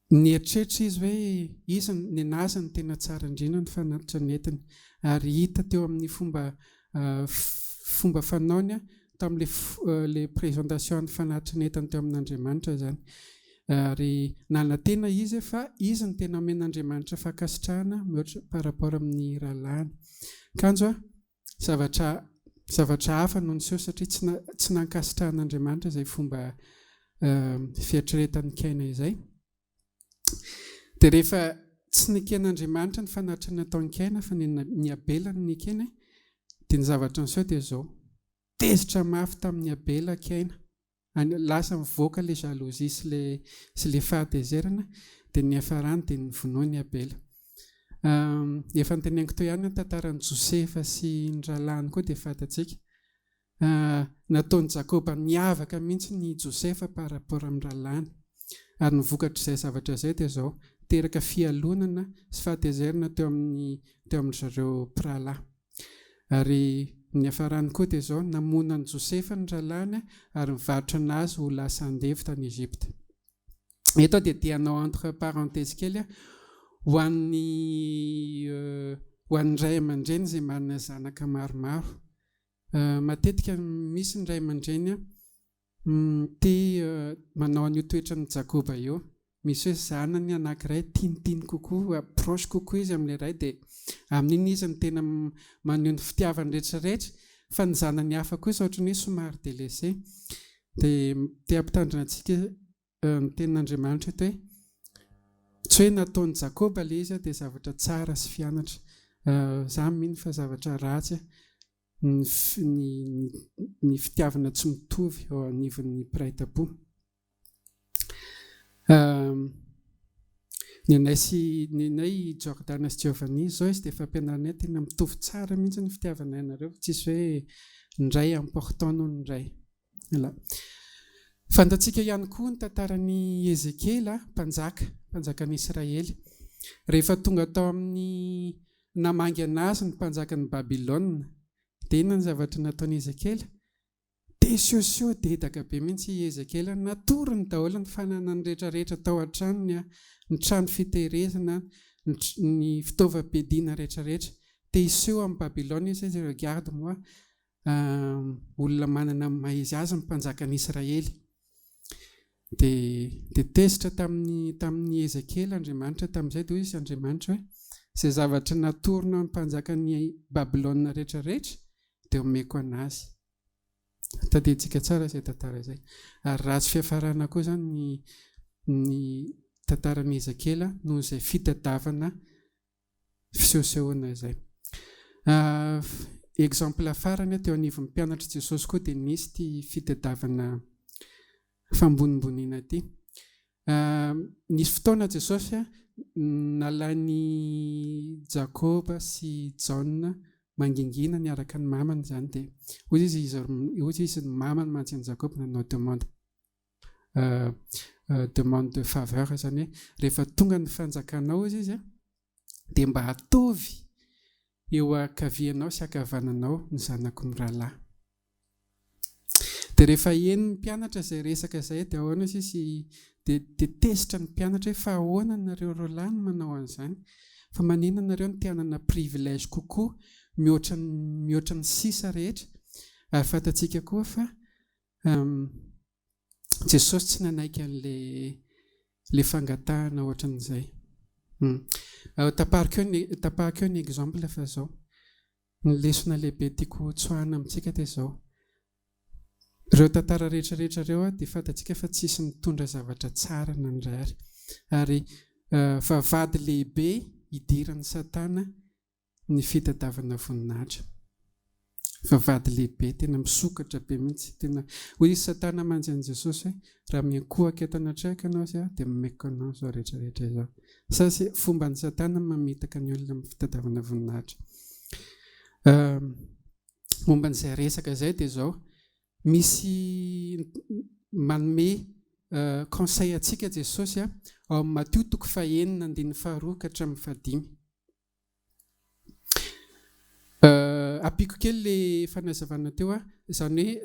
nieritreritry izy hoe izy ny anazany tena tsara indrindra ny fanatitra netiny. Ary hita teo amin'ny fomba fanaony tamin'ilay présentation ny fanatitra netiny teo amin'Andriamanitra zany. Ary nalantena izy fa izy ny tena omen'Andriamanitra fankasitrahana par rapport amin'ny rahalaany. Kanjo zavatra hafa no niseho satria tsy nankasitrahan'Andriamanitra izay fomba fiatretan'ny Kaina izay. Dia rehefa tsy niken'Andriamanitra ny fanatitra nataon-kaina fa ny Abela no nikeny, dia ny zavatra niseho dia izao. Tezitra mafy tamin'ny Abela kaina. Lasa mivoaka ilay jalozie sy ilay fahatezerana, dia ny hafarany dia ny vonoiny Abela. Efa noteneniko teo ihany ny tantaran'i Josefa sy ny rahalahy koa dia fantatsika. Nataon'i Jakoba niavaka mihitsy ny Josefa par rapport amin'ny rahalahy. Ary nivokatra izay zavatra izay dia izao. Teraka fialonana sy fahatezerana teo amin'ny zareo mpirahalahy. Ary ny hafarany koa dia izao, namonan'i Josefa ny rahalahy ary nivarotra anazy ho lasa andevy tany Egypte. Eto dia dianao entre parenthèse kely ho an'ny ray aman-dreny izay manana zanaka maromaro. Matetika misy ny ray aman-dreny tia manao an'io toetra ny Jakoba io. Misy hoe zanany anankiray tinitiny kokoa, approche kokoa izy amin'ilay ray, dia amin'iny izy no tena maneho ny fitiavany rehetrarehetra, fa ny zanany hafa koa izy ohatran'ny hoe somary délaissé. Dia ampitandrina antsika ny tenin'Andriamanitra eto hoe tsy hoe nataon'i Jakoba ilay izy dia zavatra tsara sy fianatra. Izaho mino fa zavatra ratsy ny fitiavana tsy mitovy ao anivon'ny mpiray tam-po. Ny anay Jordana sy Giovanni izao izy dia fampianaranay tena mitovy tsara mihitsy ny fitiavana ianareo, tsisy hoe ny ray important noho ny ray. Fantatsika ihany koa ny tantaran'i Ezekela, mpanjakan'i Israely. Rehefa tonga tao amin'ny namangy anazy ny mpanjakan'ny Babilôna, dia inona ny zavatra nataon'i Ezekela? Dia siosio dedaka be mihitsy Ezekela, natorony daholo ny fananany rehetrarehetra tao an-tranony, ny trano fitehirizana, ny fitaovam-piadiana rehetrarehetra. Dia iseho amin'ny Babilôna izy regarde moi, olona manana maizy azy ny mpanjakan'i Israely. Dia tezitra tamin'ny Ezekela Andriamanitra tamin'izay, dia izy Andriamanitra hoe izay zavatra natorona ny mpanjakan'ny Babilôna rehetrarehetra dia omeko anazy. Tadiditsika tsara izay tantara izay. Ary ratsy fiafarana koa izany ny tantaran'i Ezekela noho izay fitadiavana fisehosehoana izay. Exemple farany teo anivon'ny mpianatra Jesosy koa dia nisy ty fitadiavana fambonimboniana ity. Nisy fotoana Jesosy nalainy Jakoba sy John mangingina niaraka ny mamany izany, dia hozy izy ny mamany mantsy Jakoba nanao demande de faveur, izany hoe rehefa tonga ny fanjakanao izy dia mba hatovy eo akavianao sy akavananao ny zanako ny rahalahy. Dia rehefa eny ny mpianatra izay resaka izay dia ahoana izy dia tezitra ny mpianatra hoe fa ahoana nareo roalahy no manao an'izany, fa maninona nareo no tianana privilège kokoa mihoatra ny sisa rehetra. Ary fantatsika koa fa Jesosy tsy nanaiky an'ilay fangatahana ohatran'izay. Tapahako eo ny exemple fa izao. Ny lesona lehibe tiako tsoahana amintsika dia izao. Ireo tantara rehetrarehetra ireo dia fantatsika fa tsisy mitondra zavatra tsara na ny ray ary vavady lehibe idiran'ny Satana ny fitadiavana voninahitra. Vavady lehibe tena misokatra be mihitsy, tena hoy izy Satana manjan'i Jesosy hoe raha miankohaka eto anatraiky ianao izay dia momeko anao izao rehetrarehetra izao. Sasy fomba ny Satana mamitaka ny olona amin'ny fitadiavana voninahitra. Momba n'izay resaka izay dia izao, misy manome conseil atsika Jesosy ao amin'ny Matthieu 9:1-2 ka hatramin'ny 5. Apiko kely le fanazavana teo izany hoe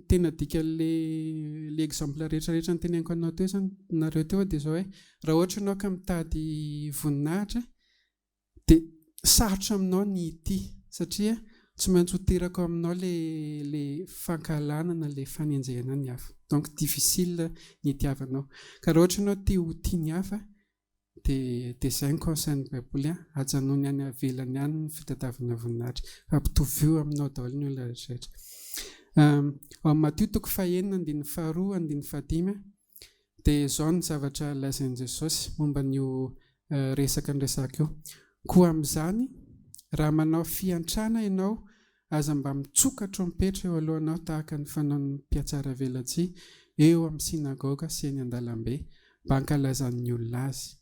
tena dika le exemple rehetrarehetra noteneniko anao teo izany nareo teo dia izao hoe raha ohatra ianao ka mitady voninahitra dia sarotra aminao ny ity, satria tsy maintsy ho terako aminao le fankalanana, le fanenjehana ny hafa. Donc difficile ny itiavanao. Ka raha ohatra ianao tia ho tia ny hafa dia izay ny conseil-ny Baiboly, hajanony any avelany any ny fitadiavana voninahitra, ampitovio aminao daholo ny olona rehetrarehetra. Ao amin'ny Matthieu 9:1-2-5 dia izao ny zavatra lazain'i Jesosy momba n'io resaka nresaka io. Koa amin'izany raha manao fiantrana ianao aza mba mitsoka trompetra eo alohanao tahaka ny fanaon'ny mpiatsara velatsy eo amin'ny sinagoga sy eny an-dalambe mba hankalazan'ny olona azy.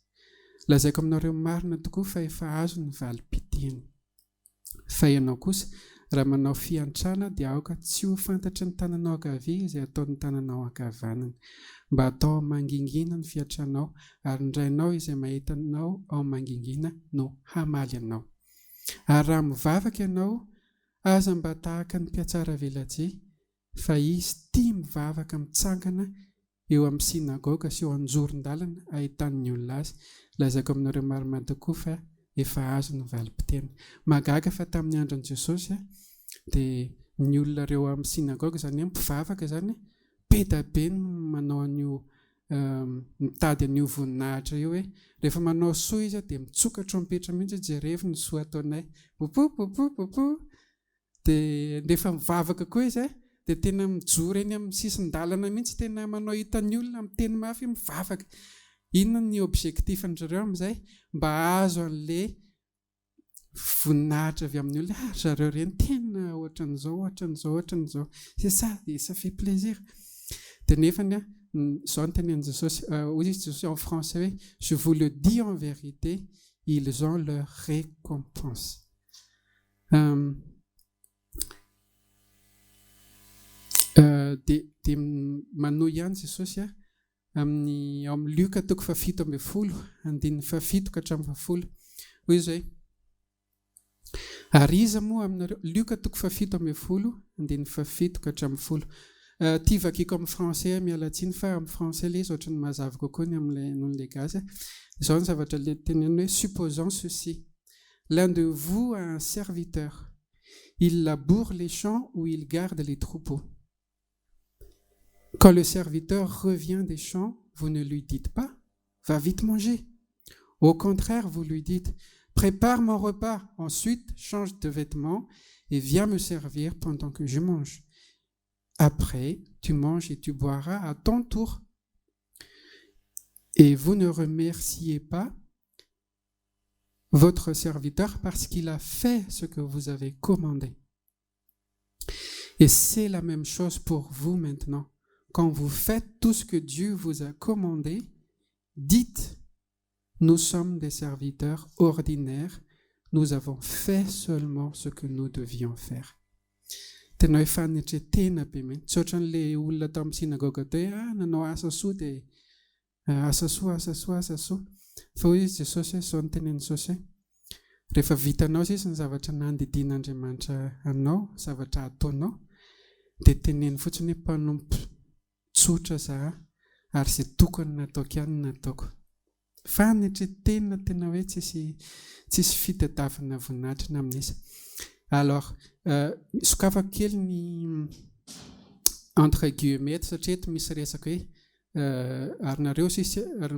Lazaiko aminareo marina tokoa fa efa azo ny valim-piteny. Fa ianao kosa raha manao fiantrana dia aoka tsy ho fantatry ny tananao ankavia izay ataon'ny tananao ankavanana, mba atao mangingina ny fiantranao ary indrainao izay mahitanao ao mangingina no hamaly anao. Ary raha mivavaka ianao aza mba tahaka ny mpiatsara velatsy fa izy tia mivavaka mitsangana eo amin'ny sinagoga sy eo anjoron-dalana ahitan'ny olona azy. Lazaiko aminareo maromaro tokoa fa efa azo ny valim-piteny. Magaga fa tamin'ny andron'i Jesosy dia ny olona reo amin'ny sinagoga izany hoe mpivavaka izany be da be no manao an'io mitady an'io voninahitra io hoe rehefa manao soa izy dia mitsoka trompetra mihitsy jerevy ny soa ataonay popo. Dia rehefa mivavaka koa izy dia tena mijoro eny amin'ny sisin-dalana mihitsy, tena manao hitan'ny olona amin'ny teny mafy mivavaka. Inona ny objectif-njareo amin'izay? Mba azo an'ilay voninahitra avy amin'ny olona. Zareo ireny tena ohatran'izao. C'est ça, ça fait plaisir. Dia nefany izao no tenenin'i Jesosy, hoy izy Jesosy en français hoe je vous le dis en vérité, ils ont leur récompense. Dia manohy ihany Jesosy amin'ny Luka 7:17-10. Hoy izy hoe ary iza moa aminareo, Luka 7:17-10. Tia vakiko amin'ny français mialatsiny fa amin'ny français ilay izy ohatran'ny mazava kokoa ny amin'ilay gasy. Izao ny zavatra teneniny hoe supposons ceci, l'un de vous a un serviteur, il laboure les champs ou il garde les troupeaux. Quand le serviteur revient des champs, vous ne lui dites pas « Va vite manger ». Au contraire, vous lui dites « Prépare mon repas, ensuite change de vêtements et viens me servir pendant que je mange. Après, tu manges et tu boiras à ton tour. Et vous ne remerciez pas votre serviteur parce qu'il a fait ce que vous avez commandé. Et c'est la même chose pour vous maintenant. Quand vous faites tout ce que Dieu vous a commandé, dites, nous sommes des serviteurs ordinaires, nous avons fait seulement ce que nous devions faire. Tena hoe fanetretena be mihitsy, tsy ohatran'ilay olona tao amin'ny sinagoga teo hoe nanao asa soa dia asa soa. Fa hoy izy Jesosy izao no tenen'i Jesosy, rehefa vitanao sisa ny zavatra nandidian'Andriamanitra anao, zavatra ataonao, dia teneny fotsiny hoe mpanompo tsotra zaho ary izay tokony nataoko ihany nataoko. Fanetretena tena hoe tsisy fitadiavana voninahitra amin'izy. Alors, sokafako kely ny entre guillemets satria eto misy resaka hoe ary nareo sisy ary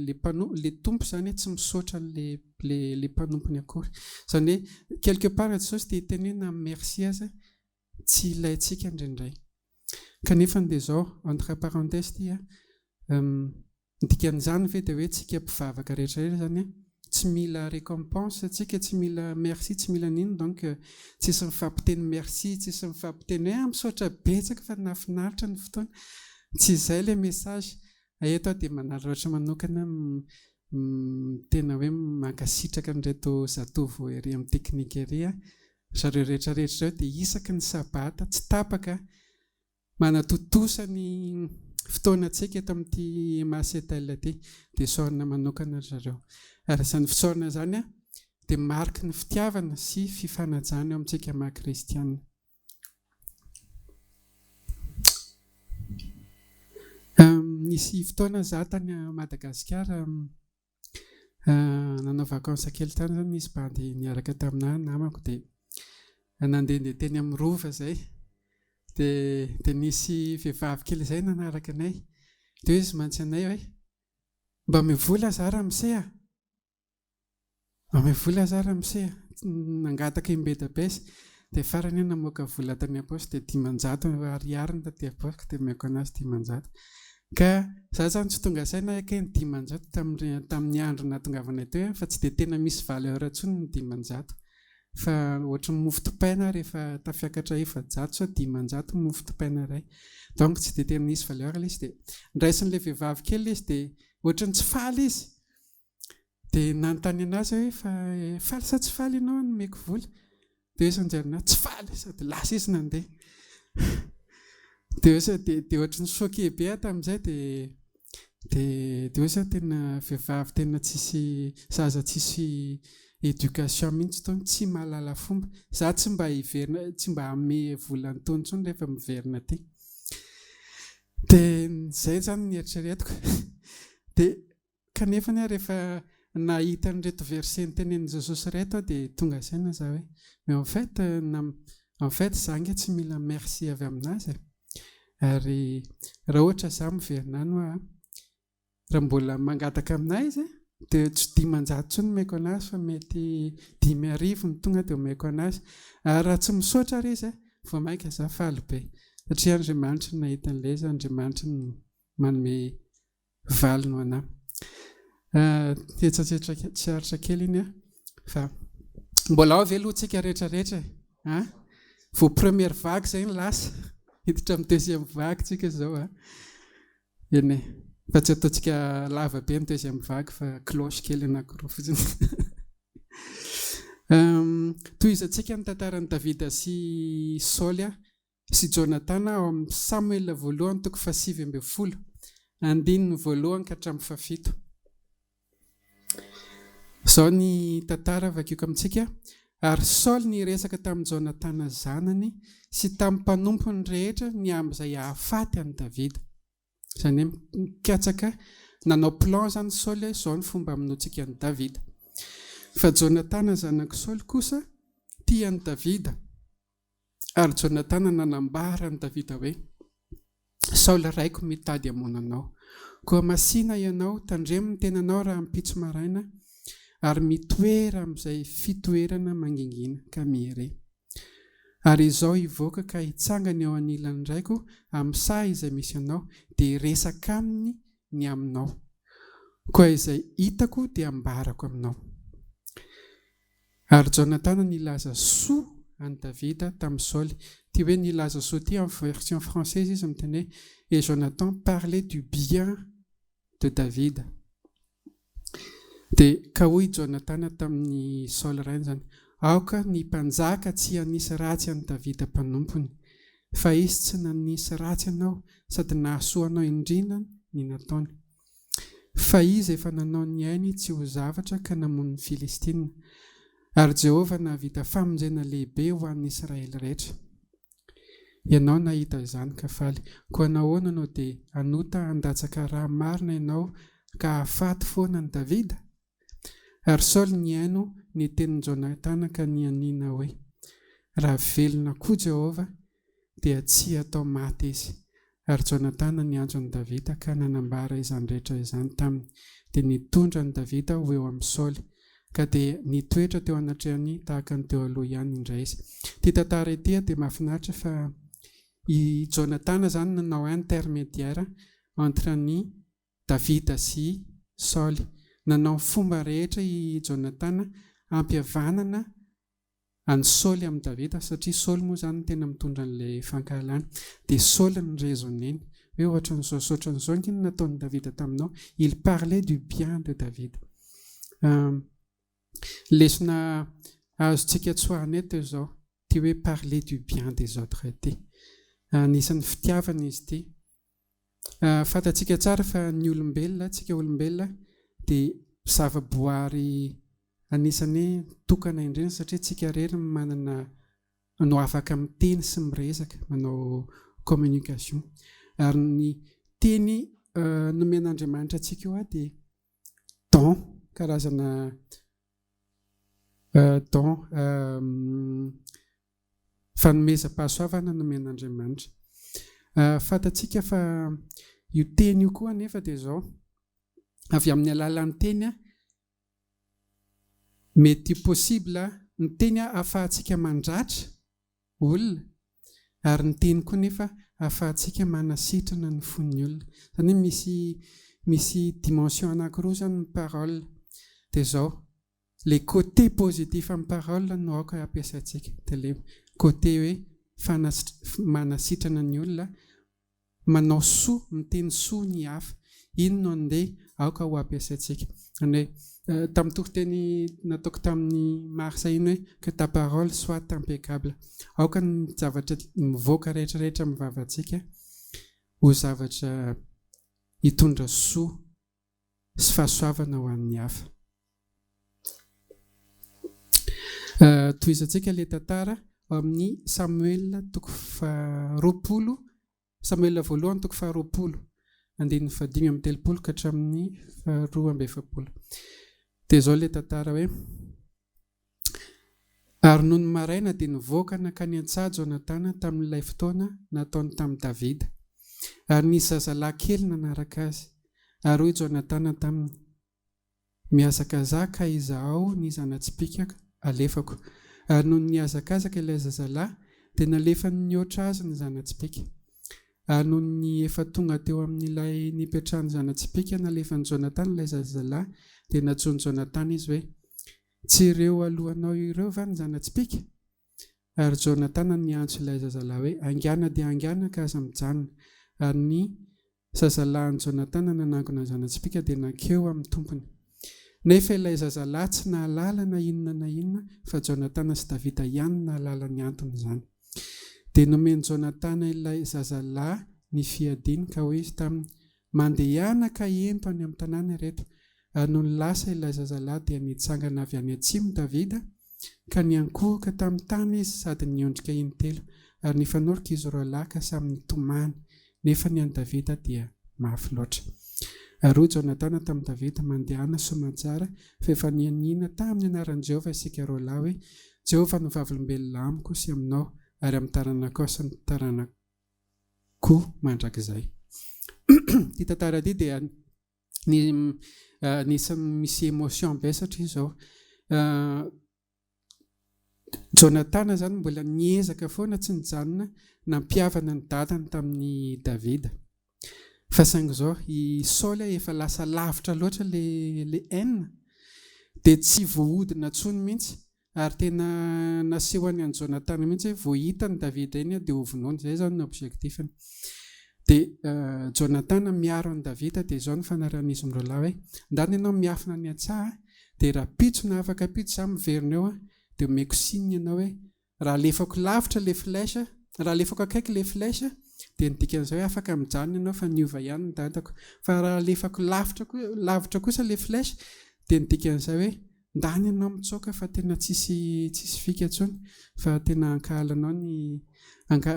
le tompo izany tsy misaotra le mpanompony akory. Izany hoe quelque part Jesosy dia tenena merci azy tsy ilayntsika indraindray. Kanefa dia izao entre parenthèse ity dikan'izany ve dia hoe tsika mpivavaka rehetrarehetra zany tsy mila récompense atsika, tsy mila merci, tsy mila nino, donc tsisy mifampiteny merci, tsisy mifampiteny hoe misaotra betsaka fa nafinaritra ny fotoana. Tsy izay ilay message. Eto dia manaritra ohatra manokana tena hoe mankasitraka an'ireto zatovo ery amin'ny teknika ery zareo rehetrarehetra dia isaky ny sabata tsy tapaka manatotosa ny fotoanantsika eto amin'ity MIANATRA ity dia saorina manokana zareo. Ary izany fisaorana izany dia mariky ny fitiavana sy fifanajana eo amintsika maha-kristianina. Nisy fotoana izaho tany Madagasikara nanao vakansa kely tany izany nisy bandy niaraka taminahy namako dia nandeha teny amin'ny rova izay dia nisy vehivavy kely izay nanaraka anay dia izy mantsy anay hoe mba mivola zara miseha, nangataka imbedabesy dia farany namoaka vola tany am-paosy dia 500 ariary ny taty am-paosy dia meko anazy 500. Ka za zany tsy tonga saina ke ny 10 tamin'ny andro nahatongavanay teo fa tsy dia tena misy valeur intsony ny 10 fa ohatran'ny mofo dipaina rehefa tafiakatra 400 so 10 mofo dipaina iray. Donc tsy dia tena misy valeur ilay izy dia ndraisin'ilay vehivavy kely ilay izy dia ohatran'ny tsy faly izy. Dia nanontany anazy hoe fa faly sa tsy faly ianao nomeko vola? Dia izy anjerina tsy faly sady lasa izy nandeha. Dia ohatran'ny choqué be tamin'izay dia hoe tena vehivavy tena tsisy zaza tsisy éducation mihitsy itony, tsy mahalala fomba. Za tsy mba hiverina, tsy mba hame vola an'itony intsony rehefa miverina aty. Dia izay zany ny eritreretiko. Dia kanefa rehefa nahita an'ireto verset nitenenin'i Jesosy ireto dia tonga saina za hoe mais en fait za nge tsy mila merci avy aminazy. Ary raha ohatra za miverina any raha mbola mangataka aminay izy dia tsy 10 intsony meko anazy fa mety 10,000 ny tonga dia meko anazy. Ary raha tsy misaotra ary izy vao maika za faly be satria Andriamanitra ny nahita an'ilay izy, Andriamanitra ny manome valiny ho anahy. Tsaritra kely iny fa mbola ao ve lohantsika rehetrarehetra vao première vague zay ny lasa hiditra amin'ny deuxième vague tsika zao eny fa tsy ataontsika lava be ny deuxième vague fa cloche kely anankiroa fotsiny. Toy izantsika ny tantaran'i Davida sy Saoly sy Jonathan ao amin'ny Samuel voalohany 7:20 andininy voalohany ka hatramin'ny 7. Zao ny tantara vakiako amintsika. Ary Saoly niresaka tamin'i Jonathan zanany sy tamin'ny mpanompony rehetra ny amin'izay hahafaty an'i Davida. Izany hoe mikatsaka nanao plan zany Saoly izao ny fomba hamonoantsika an'i Davida. Fa Jonathan zanak'i Saoly kosa tia an'i Davida. Ary Jonathan nanambara an'i Davida hoe Saoly raiko mitady hamonanao. Koa masina ianao tandremo ny tenanao raha ampitso maraina ary mitoera amin'izay fitoerana mangingina ka mihire. Ary izao hivoaka ka hitsangana eo anilany raiko amin'ny saha izay misy anao dia hiresaka aminy ny aminao. Koa izay hitako dia ambarako aminao. Ary Jonathan nilaza soa an'i Davida tamin'ny Saoly. Ty hoe nilaza soa ty en version française izy miteny hoe et Jonathan parlait du bien de David. Dia ka hoy Jonathan tamin'ny Saoly rainy zany, aoka ny mpanjaka tsy hanisy ratsy an'i Davida mpanompony, fa izy tsy nanisy ratsy anao sady nahasoa anao indrindra ny nataony. Fa izy efa nanao ny ainy tsy ho zavatra ka namono ny Filistina. Ary Jehovah nahavita famonjena lehibe ho an'ny Israely rehetra. Ianao nahita izany ka faly, koa nahoana anao dia anota handatsaka raha marina ianao ka hahafaty foana an'i Davida? Ary Saoly niaino ny tenin'i Jonathan ka nianina hoe raha velona koa Jehovah dia tsy atao maty izy. Ary Jonathan niantso an'i Davida ka nanambara izany rehetra izany taminy. Dia nitondra an'i Davida ho eo amin'ny Saoly ka dia nitoetra teo anatrehany tahaka ny teo aloha ihany indray izy. Ty tantara ity dia mahafinaritra fa i Jonathan zany nanao intermédiaire entre ny Davida sy Saoly. Nanao fomba rehetra i Jonathan ampiavanana any Saoly amin'ny Davida satria Saoly moa zany tena mitondra an'ilay fankahalana. Dia Saoly ny rezoneny hoe ohatran'izao ny nataon'i Davida taminao. Il parlait du bien de David. Lesona azontsika tsoahana eto izao ty hoe parler du bien des autres ty. Anisan'ny fitiavana izy ty. Fantatsika tsara fa ny olombelona, tsika olombelona dia zava-boary anisan'ny tokana indrindra satria tsika rery manana no afaka miteny sy miresaka, manao communication. Ary ny teny nomen'Andriamanitra antsika io dia don, karazana don fanomezam-pahasoavana nomen'Andriamanitra. Fantatsika fa io teny io koa anefa dia izao avy amin'ny alalan'ny teny mety possible ny teny ahafahantsika mandratra olona, ary ny teny koa nefa ahafahantsika manasitrana ny fon'ny olona. Zany hoe misy dimension anankiroa zany ny parole. Dia zao, le côté positif amin'ny parole no aoka ampiasaintsika. Dia le côté hoe manasitrana ny olona, manao soa, miteny soa ny hafa. Iny no andeha aoka ho ampiasaintsika. Tamin'ny toriteny nataoko tamin'ny marsa iny hoe que ta parole soit impeccable. Aoka ny zavatra mivoaka rehetrarehetra amin'ny vavantsika ho zavatra hitondra soa sy fahasoavana ho an'ny hafa. Tohizantsika le tantara amin'ny Samuel toko 20, Samuel voalohany toko 20, andininy 5:30 ka hatramin'ny 2:70. Dia zao le tantara hoe: ary noho ny maraina dia nivoaka nakany an-tsaha Jonatana tamin'ilay fotoana nataony tamin'ny Davida, ary nisy zazalahy kely nanaraka azy. Ary hoy Jonatana taminy: mihazakazaka Izao ny zana-tsipika alefako. Ary noho ny hazakazaka ilay zazalahy dia nalefa ny oatra azy ny zana-tsipika. Ary noho ny efa tonga teo amin'ilay nipetrahany zana-tsipika nalefan'ny Jonatana ilay zazalahy, dia natsony Jonatana izy hoe: tsy ireo alohanao ireo va ny zana-tsipika? Ary Jonatana niantso ilay zazalahy hoe: angana dia angana ka aza mijanona. Ary ny zazalahin'ny Jonatana nanangona ny zana-tsipika dia nankeo amin'ny tompony. Nefa ilay zazalahy tsy nahalala na inona fa Jonatana sy Davida ihany nahalala ny anton'izany. Dia nomeny Jonatana ilay zazalahy ny fiadiany ka hoy izy taminy: mandehana ka ento any amin'ny tanàna ireto. Ary no nilasa ilay zazalahy dia nitsangana avy any atsimo Davida ka niankohoka tamin'ny tany izy sady niondrika intelo. Ary nifanoroka izy roa lahy ka samy nitomany, nefa ny an'i Davida dia mafy loatra. Ary hoy Jonatana tamin'ny Davida: mandehana soamantsara fa efa nianina tamin'ny anaran'i Jehovah isika roa lahy hoe: Jehovah no vavolombelona amiko sy aminao, ary amin'ny taranako sy ny taranako mandrakizay. Ity tantara ity dia misy émotion be satria izao Jonatana zany mbola niezaka foana tsy nijanona nampiavana ny dadany tamin'ny Davida. Fa saingy izao i Saoly efa lasa lavitra loatra le haine, dia tsy voahodina tsony mihitsy, ary tena naseho any Jonatana mihitsy hoe voahita ny Davida iny dia hovonoana. Izay zany ny objectifany. Dia Jonatana miaro an'i Davida, dia izao ny fanarahan'izy roa lahy hoe: ndany ianao miafina ny an-tsaha, dia raha pitsona afaka pitsy za miverina eo, dia omeko signe ianao hoe raha alefako lavitra le flèche, raha alefako akaiky le flèche, dia ny dikan'izao hoe afaka mijanona ianao fa niova ihany ny dadako. Fa raha alefako lavitra kosa le flèche, dia ny dikan'izao hoe ndany ianao mitsoaka fa tena tsisy fika tsony, fa tena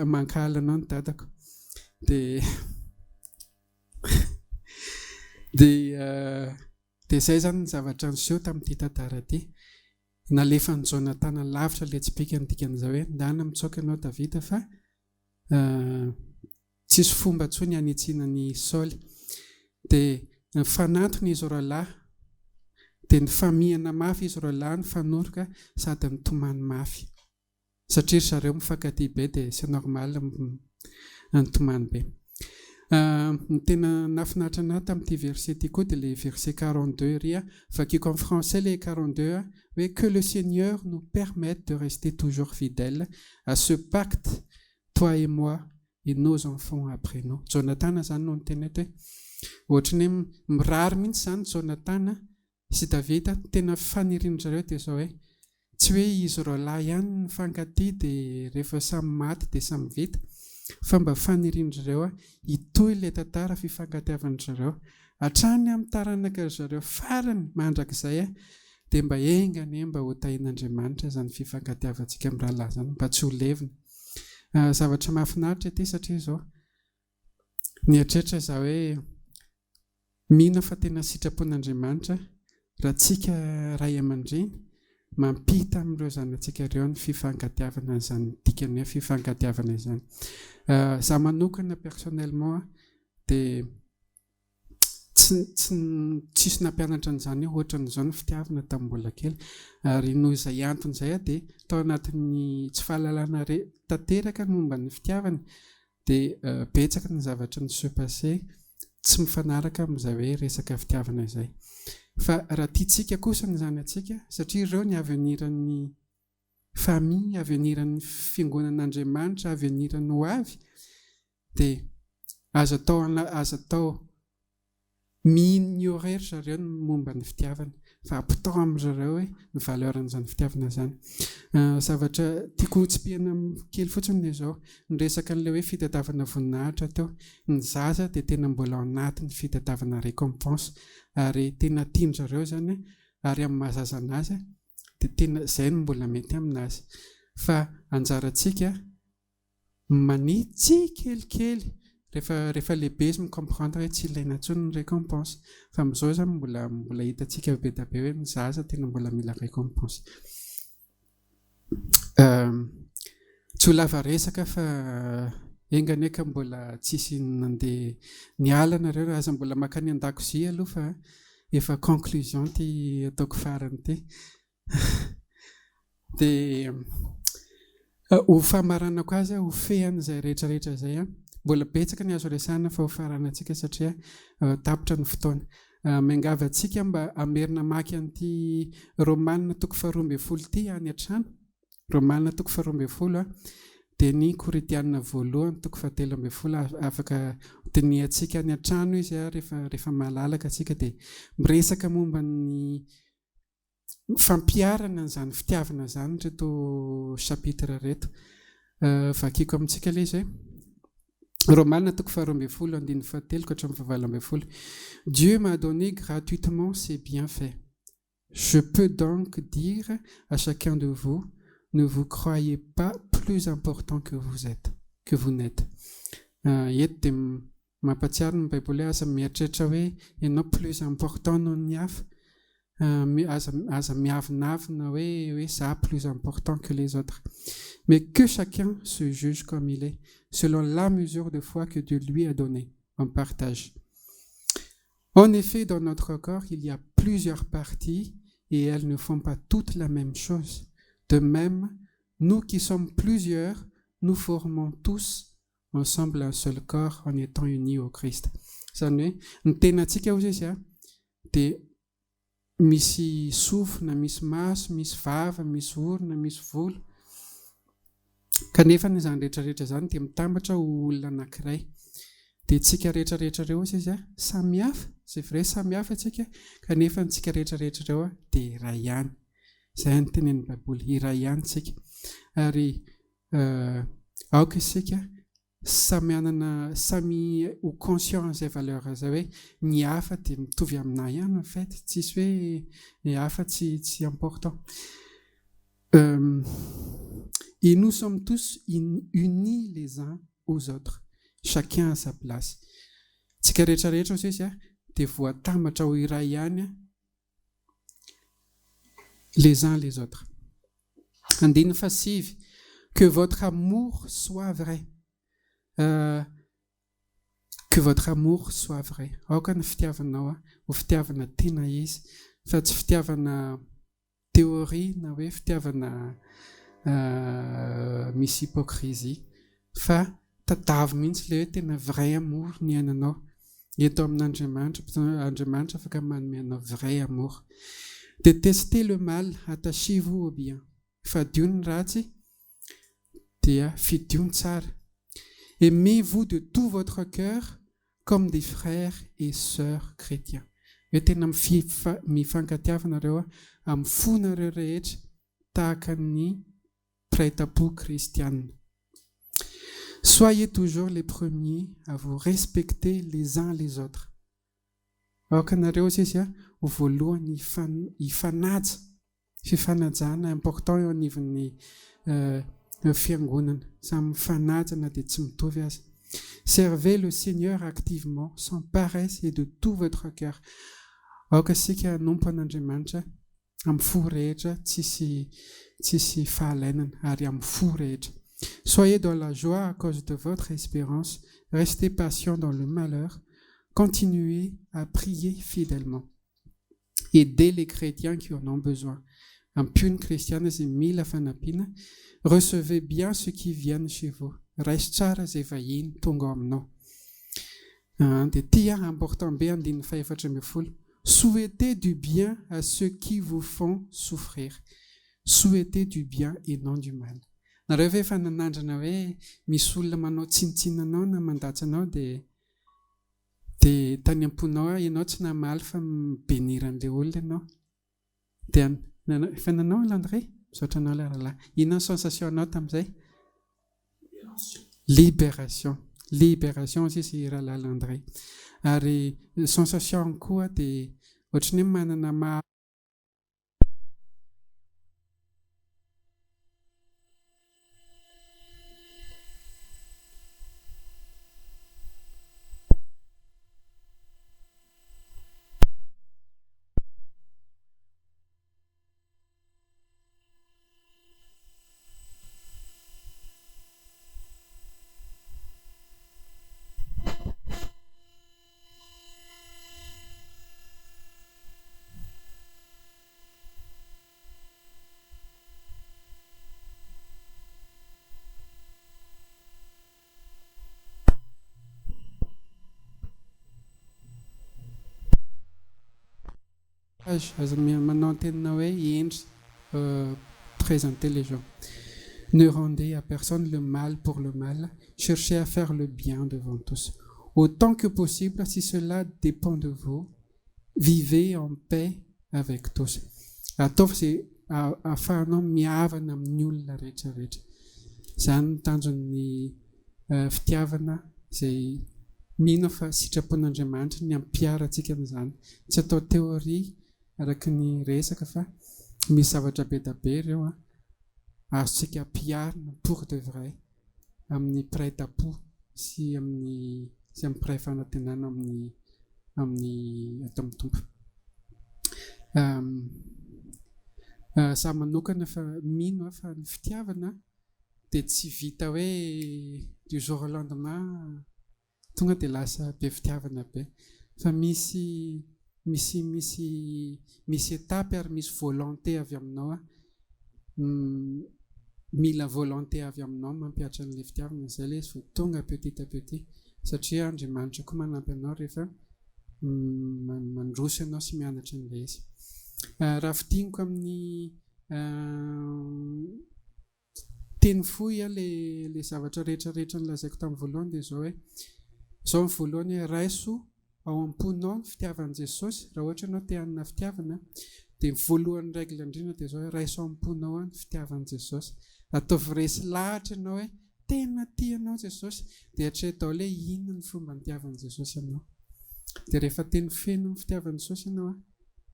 mankahalanao ny dadako. Dia zay zany ny zavatra niseho tamin'ity tantara ity. Nalefan'ny Jonatana lavitra le tsipika, ny dikan'izao hoe ndana mitsoaka ianao Davida fa tsisy fomba tsony hanitsinany Saoly. Dia ny fanantony izy roa lahy, dia ny famihana mafy izy roa lahy, ny fanoroka sady nitomany mafy. Satria zareo mifankatia be dia c'est normal nitomany be. Ny tena nafinaritra anahy tamin'ity verset ity koa dia le verset 42 ria, vakiako en français le 42 hoe: que le Seigneur nous permette de rester toujours fidèles à ce pacte, toi et moi et nos enfants après nous. Jonatana zany no niteny hoe ohatrany hoe mirary mihitsy zany Jonatana sy Davida, tena fanirian-jareo dia izao hoe tsy hoe izy roa lahy ihany mifankatia dia rehefa samy maty dia samy vita, fa mba fanirian-jareo hitohy ilay tantara fifankatiavan-jareo hatrany amin'ny taranaka zareo farany mandrakizay, dia mba engany mba ho tahin'Andriamanitra zany fifankatiavantsika amin'ny rahalahy zany, mba tsy ho levina. Zavatra mahafinaritra ity satria izao nieritreritra izaho hoe mino fa tena sitrapon'Andriamanitra raha tsika ray aman-dreny mampita amin'ireo zanantsika ireo ny fifankatiavana izany, dikany hoe fifankatiavana izany. Za manokana personnellement dia tsisy nampianatra an'izany ohatran'izao ny fitiavana tamin'ny mbola kely, ary noho izay anton'izay dia tao anatin'ny tsy fahalalana tanteraka momba ny fitiavana dia betsaka ny zavatra ny se-passé tsy mifanaraka amin'izay hoe resaka fitiavana izay. Fa raha tiantsika kosa ny zany atsika, satria ireo ny aveniran'ny famille, aveniran'ny fiangonan'Andriamanitra, aveniran'ny ho avy, dia azo atao mi-ignorer zareo ny momba ny fitiavana, fa ampitao amin'zareo hoe ny valeuran'izany fitiavana zany. Zavatra tiako hotspihana kely fotsiny izao, ny resaka an'ilay hoe fitadiavana voninahitra teo, ny zaza dia tena mbola ao anatin'ny fitadiavana récompense, ary tena tian-jareo zany, ary amin'ny mahazaza anazy dia tena izay no mbola mety aminazy. Fa anjarantsika manitsy kelikely rehefa lehibe izy micomprendre hoe tsy ilaina intsony ny récompense. Fa amin'izao zany mbola hitantsika be da be hoe ny zaza tena mbola mila récompense. Tsy ho lava resaka fa enganeka mbola tsisy nandeha niala nareo, aza mbola makany an-dakozia aloha fa efa conclusion ty ataoko farany ty. Dia ho famaranako azy ho fehan'izay rehetrarehetra izay, mbola betsaka ny azo resahana fa ho faranantsika satria tapitra ny fotoana. Miangava antsika mba amerina maky an'ity Romanina 12 ty any an-trano, Romanina 12 dia ny Kôrintianina 1:17 afaka teniantsika any an-trano izy rehefa malalaka atsika, dia miresaka momba ny fampiarana n'izany fitiavana zany reto chapitre reto. Vakiko amintsika ilay izy hoe Romanina 12:17-18. Dieu m'a donné gratuitement ses bienfaits. Je peux donc dire à chacun de vous, ne vous croyez pas plus important que vous n'êtes. Eto dia mampatsiaro ny Baiboly aza mieritreritra hoe ianao plus important noho ny hafa, aza miavinavina hoe ça plus important que les autres. Mais que chacun se juge comme il est, selon la mesure de foi que Dieu lui a donnée. On partage. En effet, dans notre corps, il y a plusieurs parties et elles ne font pas toutes la même chose. De même, nous qui sommes plusieurs, nous formons tous ensemble un seul corps en étant unis au Christ. Zany hoe ny tenantsika hozy izy dia misy sofina, misy maso, misy vava, misy orona, misy volo. Kanefa izany rehetrarehetra zany dia mitambatra ho olona anankiray. Dia tsika rehetrarehetra ireo izy samihafa, c'est vrai samihafa tsika, kanefa tsika rehetrarehetra ireo dia iray ihany. Izay ny tenenin'ny Baiboly, iray ihany tsika. Ary aoka isika samy ho conscient izay valeur izay hoe ny hafa dia mitovy aminay ihany en fait, tsisy hoe ny hafa tsy important. Et nous sommes tous unis les uns aux autres, chacun à sa place. Tsika rehetrarehetra izy dia voatambatra ho iray ihany les uns les autres. Andiny fasivy, que votre amour soit vrai. Que votre amour soit vrai. Aoka ny fitiavanao ho fitiavana tena izy, fa tsy fitiavana théorie na hoe fitiavana misy hypocrisie, fa tadavy mihitsy ilay hoe tena vrai amour ny ainanao. Eto amin'Andriamanitra afaka manome anao vrai amour. Détestez le mal, attachez-vous au bien. Fadio ny ratsy dia fidio ny tsara. Aimez-vous de tout votre cœur comme des frères et sœurs chrétiens. Hoe tena mifankatiavanareo amin'ny fonareo rehetra tahaka ny prêtre-po kristianina. Soyez toujours les premiers à vous respecter les uns les autres. Aoka nareo izy ho voalohany hifanaja, fifanajana important eo anivon'ny fiangonana, samy mifanajana dia tsy mitovy azy. Servez le Seigneur activement, sans paresse et de tout votre cœur. Aoka sika hanompo an'Andriamanitra amin'ny fo rehetra, tsisy fahalainana ary amin'ny fo rehetra. Soyez dans la joie à cause de votre espérance, restez patient dans le malheur, continuez à prier fidèlement. Aidez les chrétiens qui en ont besoin. Ampiony kristiana izay mila fanampiana, recevez bien ceux qui viennent chez vous, raiso tsara izay vahiny tonga ao aminao. Dia ity important be 4:14. Souhaitez du bien à ceux qui vous font souffrir. Souhaitez du bien et non du mal. Nareo ve efa nanandrana hoe misy olona manao tsinontsinona anao na mandatsy anao dia tany am-ponao ianao tsy namaly fa mibeniran'ilay olona ianao. Dia efa nanao Landré? Misaotra anao ilay rahalahy. Inona sensation anao tamin'izay? Libération. Libération aussi sy rahalahy Landré. Ary sensation koa dia ohatran'ny hoe manana Maintenant, très intelligent. Ne rendez à personne le mal pour le mal. Cherchez à faire le bien devant tous. Autant que possible, si cela dépend de vous, vivez en paix avec tous. Ataovy izay ahafahanao mihavana amin'ny olona rehetrarehetra. Izany ny tanjon'ny fitiavana izay mino fa sitrapon'Andriamanitra ny ampiara antsika amin'izany. Tsy atao teoria araka ny resaka fa misy zavatra be da be ireo azontsika ampiarina pour de vrai amin'ny pray tapo sy amin'ny pray fanantenana amin'ny atao amin'ny tompo. Za manokana fa mino fa ny fitiavana dia tsy vita hoe du jour au lendemain tonga dia lasa be fitiavana be, fa misy étape ary misy volonté avy aminao mila volonté avy aminao mampiatra an'ilay fitiavana, izay ilay izy tonga petit à petit, satria Andriamanitra koa manampy anao rehefa mandroso ianao sy mianatra an'ilay izy. Raha fidiniko amin'ny teny fohy ilay zavatra rehetrarehetra nolazaiko tamin'ny voalohany dia izao hoe izao ny voalohany hoe raiso ao am-ponao ny fitiavan'i Jesosy. Raha ohatra ianao te hanana fitiavana dia voalohany règle indrindra dia izao hoe raiso ao am-ponao ny fitiavan'i Jesosy. Ataovy resy lahatra ianao hoe tena tianao Jesosy dia hatreto ilay inona ny fomba nitiavan'i Jesosy ianao. Dia rehefa teny feno ny fitiavan'i Jesosy ianao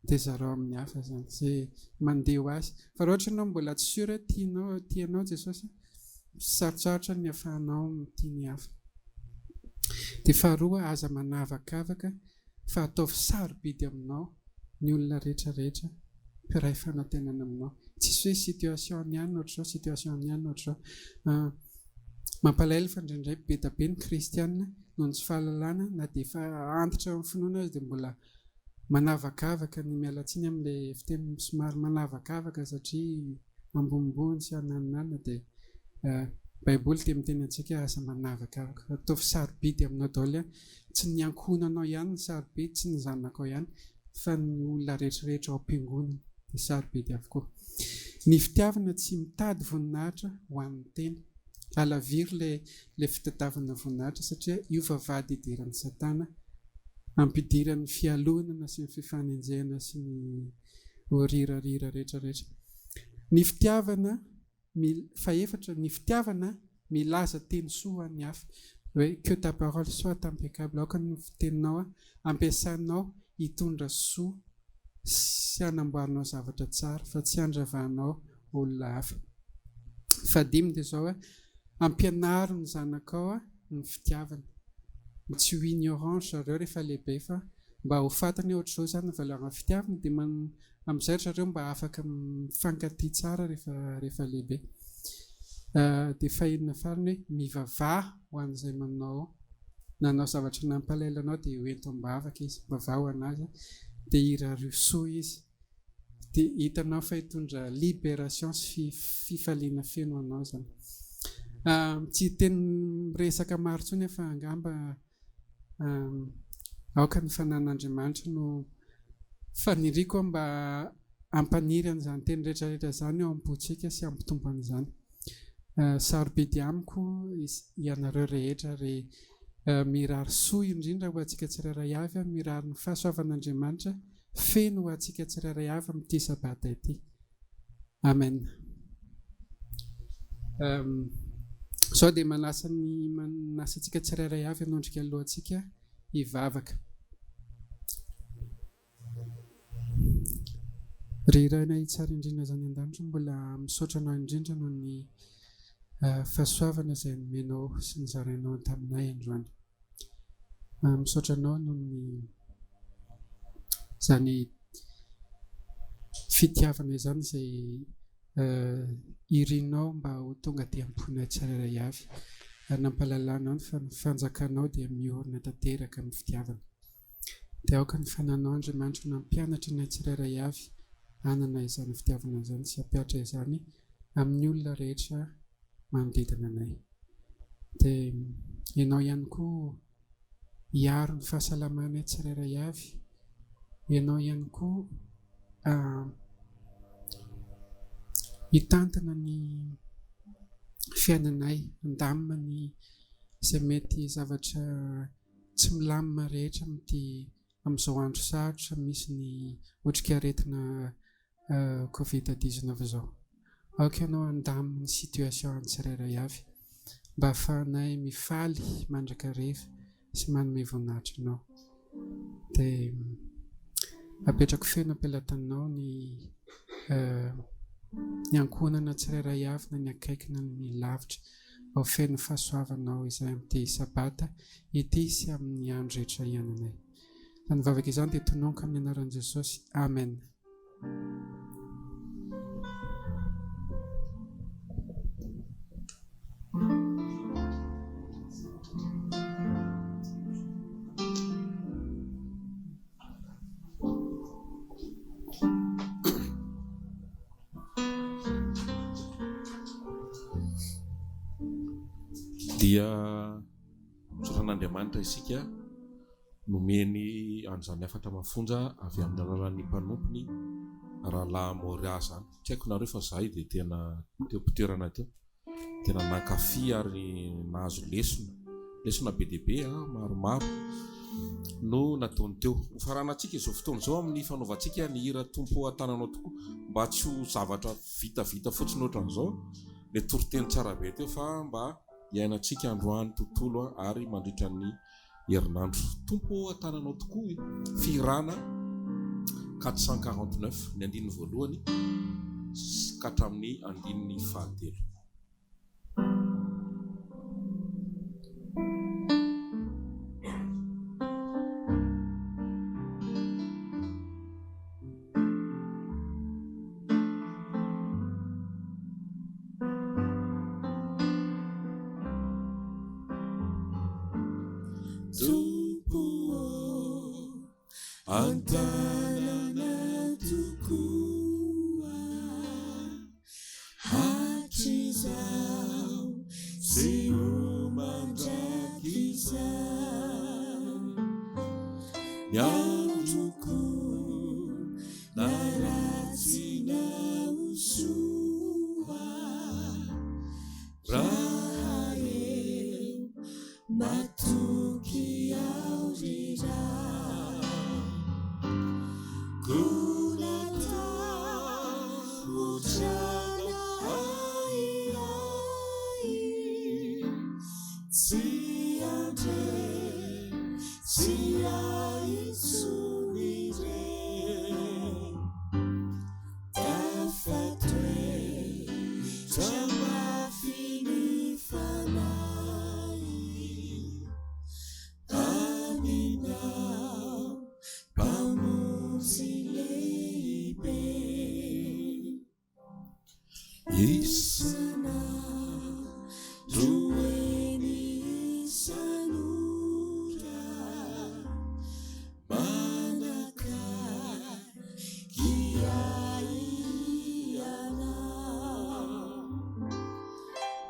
dia zarao amin'ny hafa izany izay mandeha ho azy. Fa raha ohatra ianao mbola tsy sura tianao Jesosy, sarotsarotra ny ahafahanao mitia ny hafa. Dia faharoa, aza manavakavaka fa ataovy sarobidy aminao ny olona rehetrarehetra mpiray fanantenana aminao. Tsisy hoe situation ihany ohatr'izao, situation ihany ohatr'izao. Mampalahelo fa indraindray be da be ny kristianina noho ny tsy fahalalana na dia efa antitra amin'ny finoana azy dia mbola manavakavaka ny mialatsiny amin'ilay fiteny somary manavakavaka satria ambonimbony sy ananana dia Baiboly dia miteny antsika aza manavakavaka. Ataovy sarobidy aminao daholo, tsy ny ankohonanao ihany ny sarobidy, tsy ny zanakao ihany, fa ny olona rehetrarehetra ao am-piangonana dia sarobidy avokoa. Ny fitiavana tsy mitady voninahitra ho an'ny tena. Alaviry ilay fitadiavana voninahitra satria io vavahady idiran'ny Satana, ampidiran'ny fialonana sy ny fifanenjehana sy ny horirarira rehetrarehetra. Ny fitiavana faefatra, ny fitiavana milaza teny soa an'ny hafa hoe que ta parole soit impeccable. Aoka ny fiteninao ampiasanao hitondra soa sy hanamboaranao zavatra tsara fa tsy handravanao olona hafa. Fadimy dia izao ampianaro ny zanakao ny fitiavana. Tsy ho ignorant zareo rehefa lehibe fa mba ho fantany ohatr'izao izany ny valeur fitiavana dia amin'izay zareo mba afaka mifankatia tsara rehefa lehibe. Dia fahinana farany hoe mivavaha ho an'izay nanao zavatra nampalahelo anao dia hoento mbavaka izy, mivavaha ho anazy dia hirario soa izy. Dia hitanao fa hitondra libération sy fifaliana feno anao zany. Tsy teny resaka maro tsony efa angamba aoka ny fanan'Andriamanitra no faniriako mba ampaniry an'izany teny rehetrarehetra zany ao am-pontsika sy ampitombo an'izany. Sarobidy amiko ianareo rehetra mirary soa indrindra ho antsika tsirairay avy, mirary ny fahasoavan'Andriamanitra feno ho antsika tsirairay avy amin'ity sabata ity. Amen. Sao dia manasa antsika tsirairay avy hanondrika alohantsika hivavaka. Ry iray na itsara indrindra zany an-danitra mbola misaotra anao indrindra noho ny fahasoavana izay nomenao sy ny zarainao taminay androany. Misaotra anao noho ny zany fitiavana izany izay irinao mba ho tonga dia amponay tsirairay avy. Nampalalanao ny fanjakanao dia miorina tanteraka amin'ny fitiavana. Dia aoka ny fananao Andriamanitra nampianatra nay tsirairay avy anana izany fitiavana izany sy hampiatra izany amin'ny olona rehetra manodidina anay. Dia ianao ihany koa hiaro ny fahasalamanay tsirairay avy. Ianao ihany koa hitantana ny fiainanay, andamina ny izay mety zavatra tsy milamina rehetra amin'izao andro sarotra misy ny otrikaretina Covid-19 izao. Aoka ianao andamina ny situation tsirairay avy mba ahafahanay mifaly mandrakariva sy manome voninahitra anao. Dia apetrako feno ampelatanao ny ankonana tsirairay avy na ny akaikina ny lavitra ao feno fahasoavanao izay amin'ity sabata ity sy amin'ny andro rehetra iananay. Ny vavaka izany dia tononika amin'ny anaran'i Jesosy. Amen. Dia soran'Andriamanitra isika nomeny an'izany afatra mafonja avy amin'ny alalan'ny mpanompony Raha Moria zany. Tsy haiko nareo fa zahay dia tena teo mpitoerana teo tena nankafy ary nahazo lesona be dia be maromaro no nataony teo. Hofaranantsika izao fotoana izao amin'ny fanaovantsika ny hira tompo an-tananao tokoa mba tsy ho zavatra vita fotsiny ohatran'izao le toriteny tsara be teo fa mba iainantsika androany tontolo ary mandritra ny herinandro. Tompo an-tananao tokoa firana 449 ny andininy voalohany ka hatramin'ny andininy fahatelo.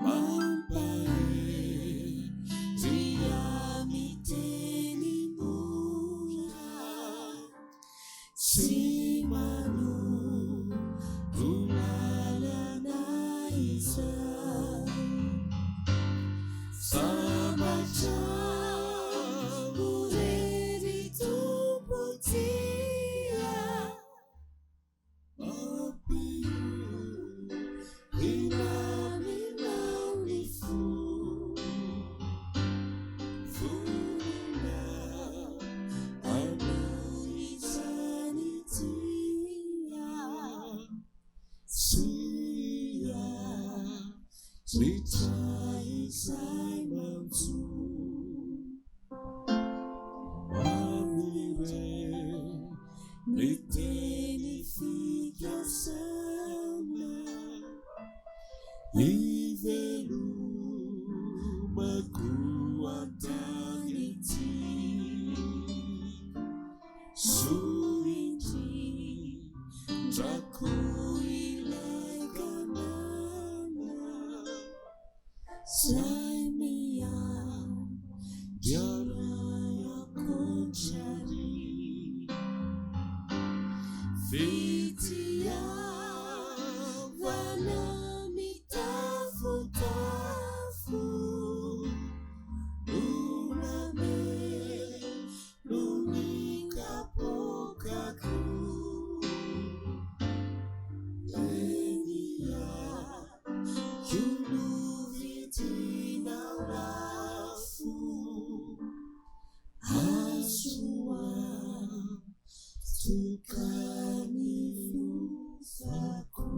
Mampa sy manoro lalana izao sambatra morery tompotia inaminaony fonina amin'izany tia sia rehetra izay manjo amin'ireo ny teny fikasana ivelomako antany ity soindrindrako ilay ganana zay miandry akontrary fitiavana mitafotafo unamely kapokako enia kilovidina lafo azoa tokany fofako.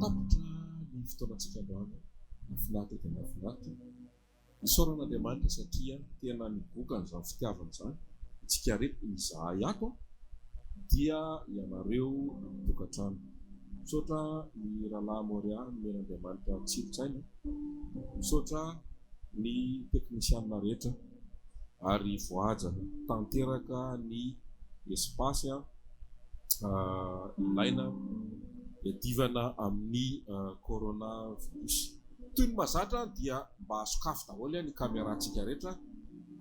Tapitra ny fotoanantsika androany nafinaritra dia nafinaritra isaoran'Andriamanitra satria tena nibokany izany fitiavana izany itsika reto izahay ato dia ianareo tokantrano misaotra ny Raha Moria R men'Andriamanitra tsilosaina misaotra ny teknisianina rehetra ary voaja tanteraka ny espasy ilaina iadivana amin'ny coronavirus. Toy ny mazatra dia mba asokafo daholo ny kamerantsika rehetra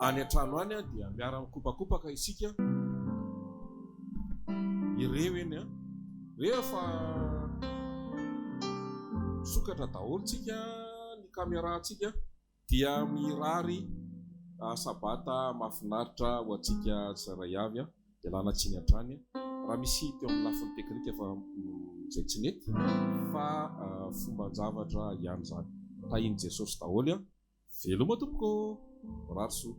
any an-trano any dia miara-mikopakopaka isika ireo eny rehefa sokatra daholo tsika ny kamerantsika dia mirary sabata mahafinaritra ho antsika saray avy dia lanatsiny an-trany raha misy teo amin'ny lafin'ny teknika efa izay tsy nety fa fomban-javatra ihany zany tahiny Jesosy daholo veloma tompoko raroso.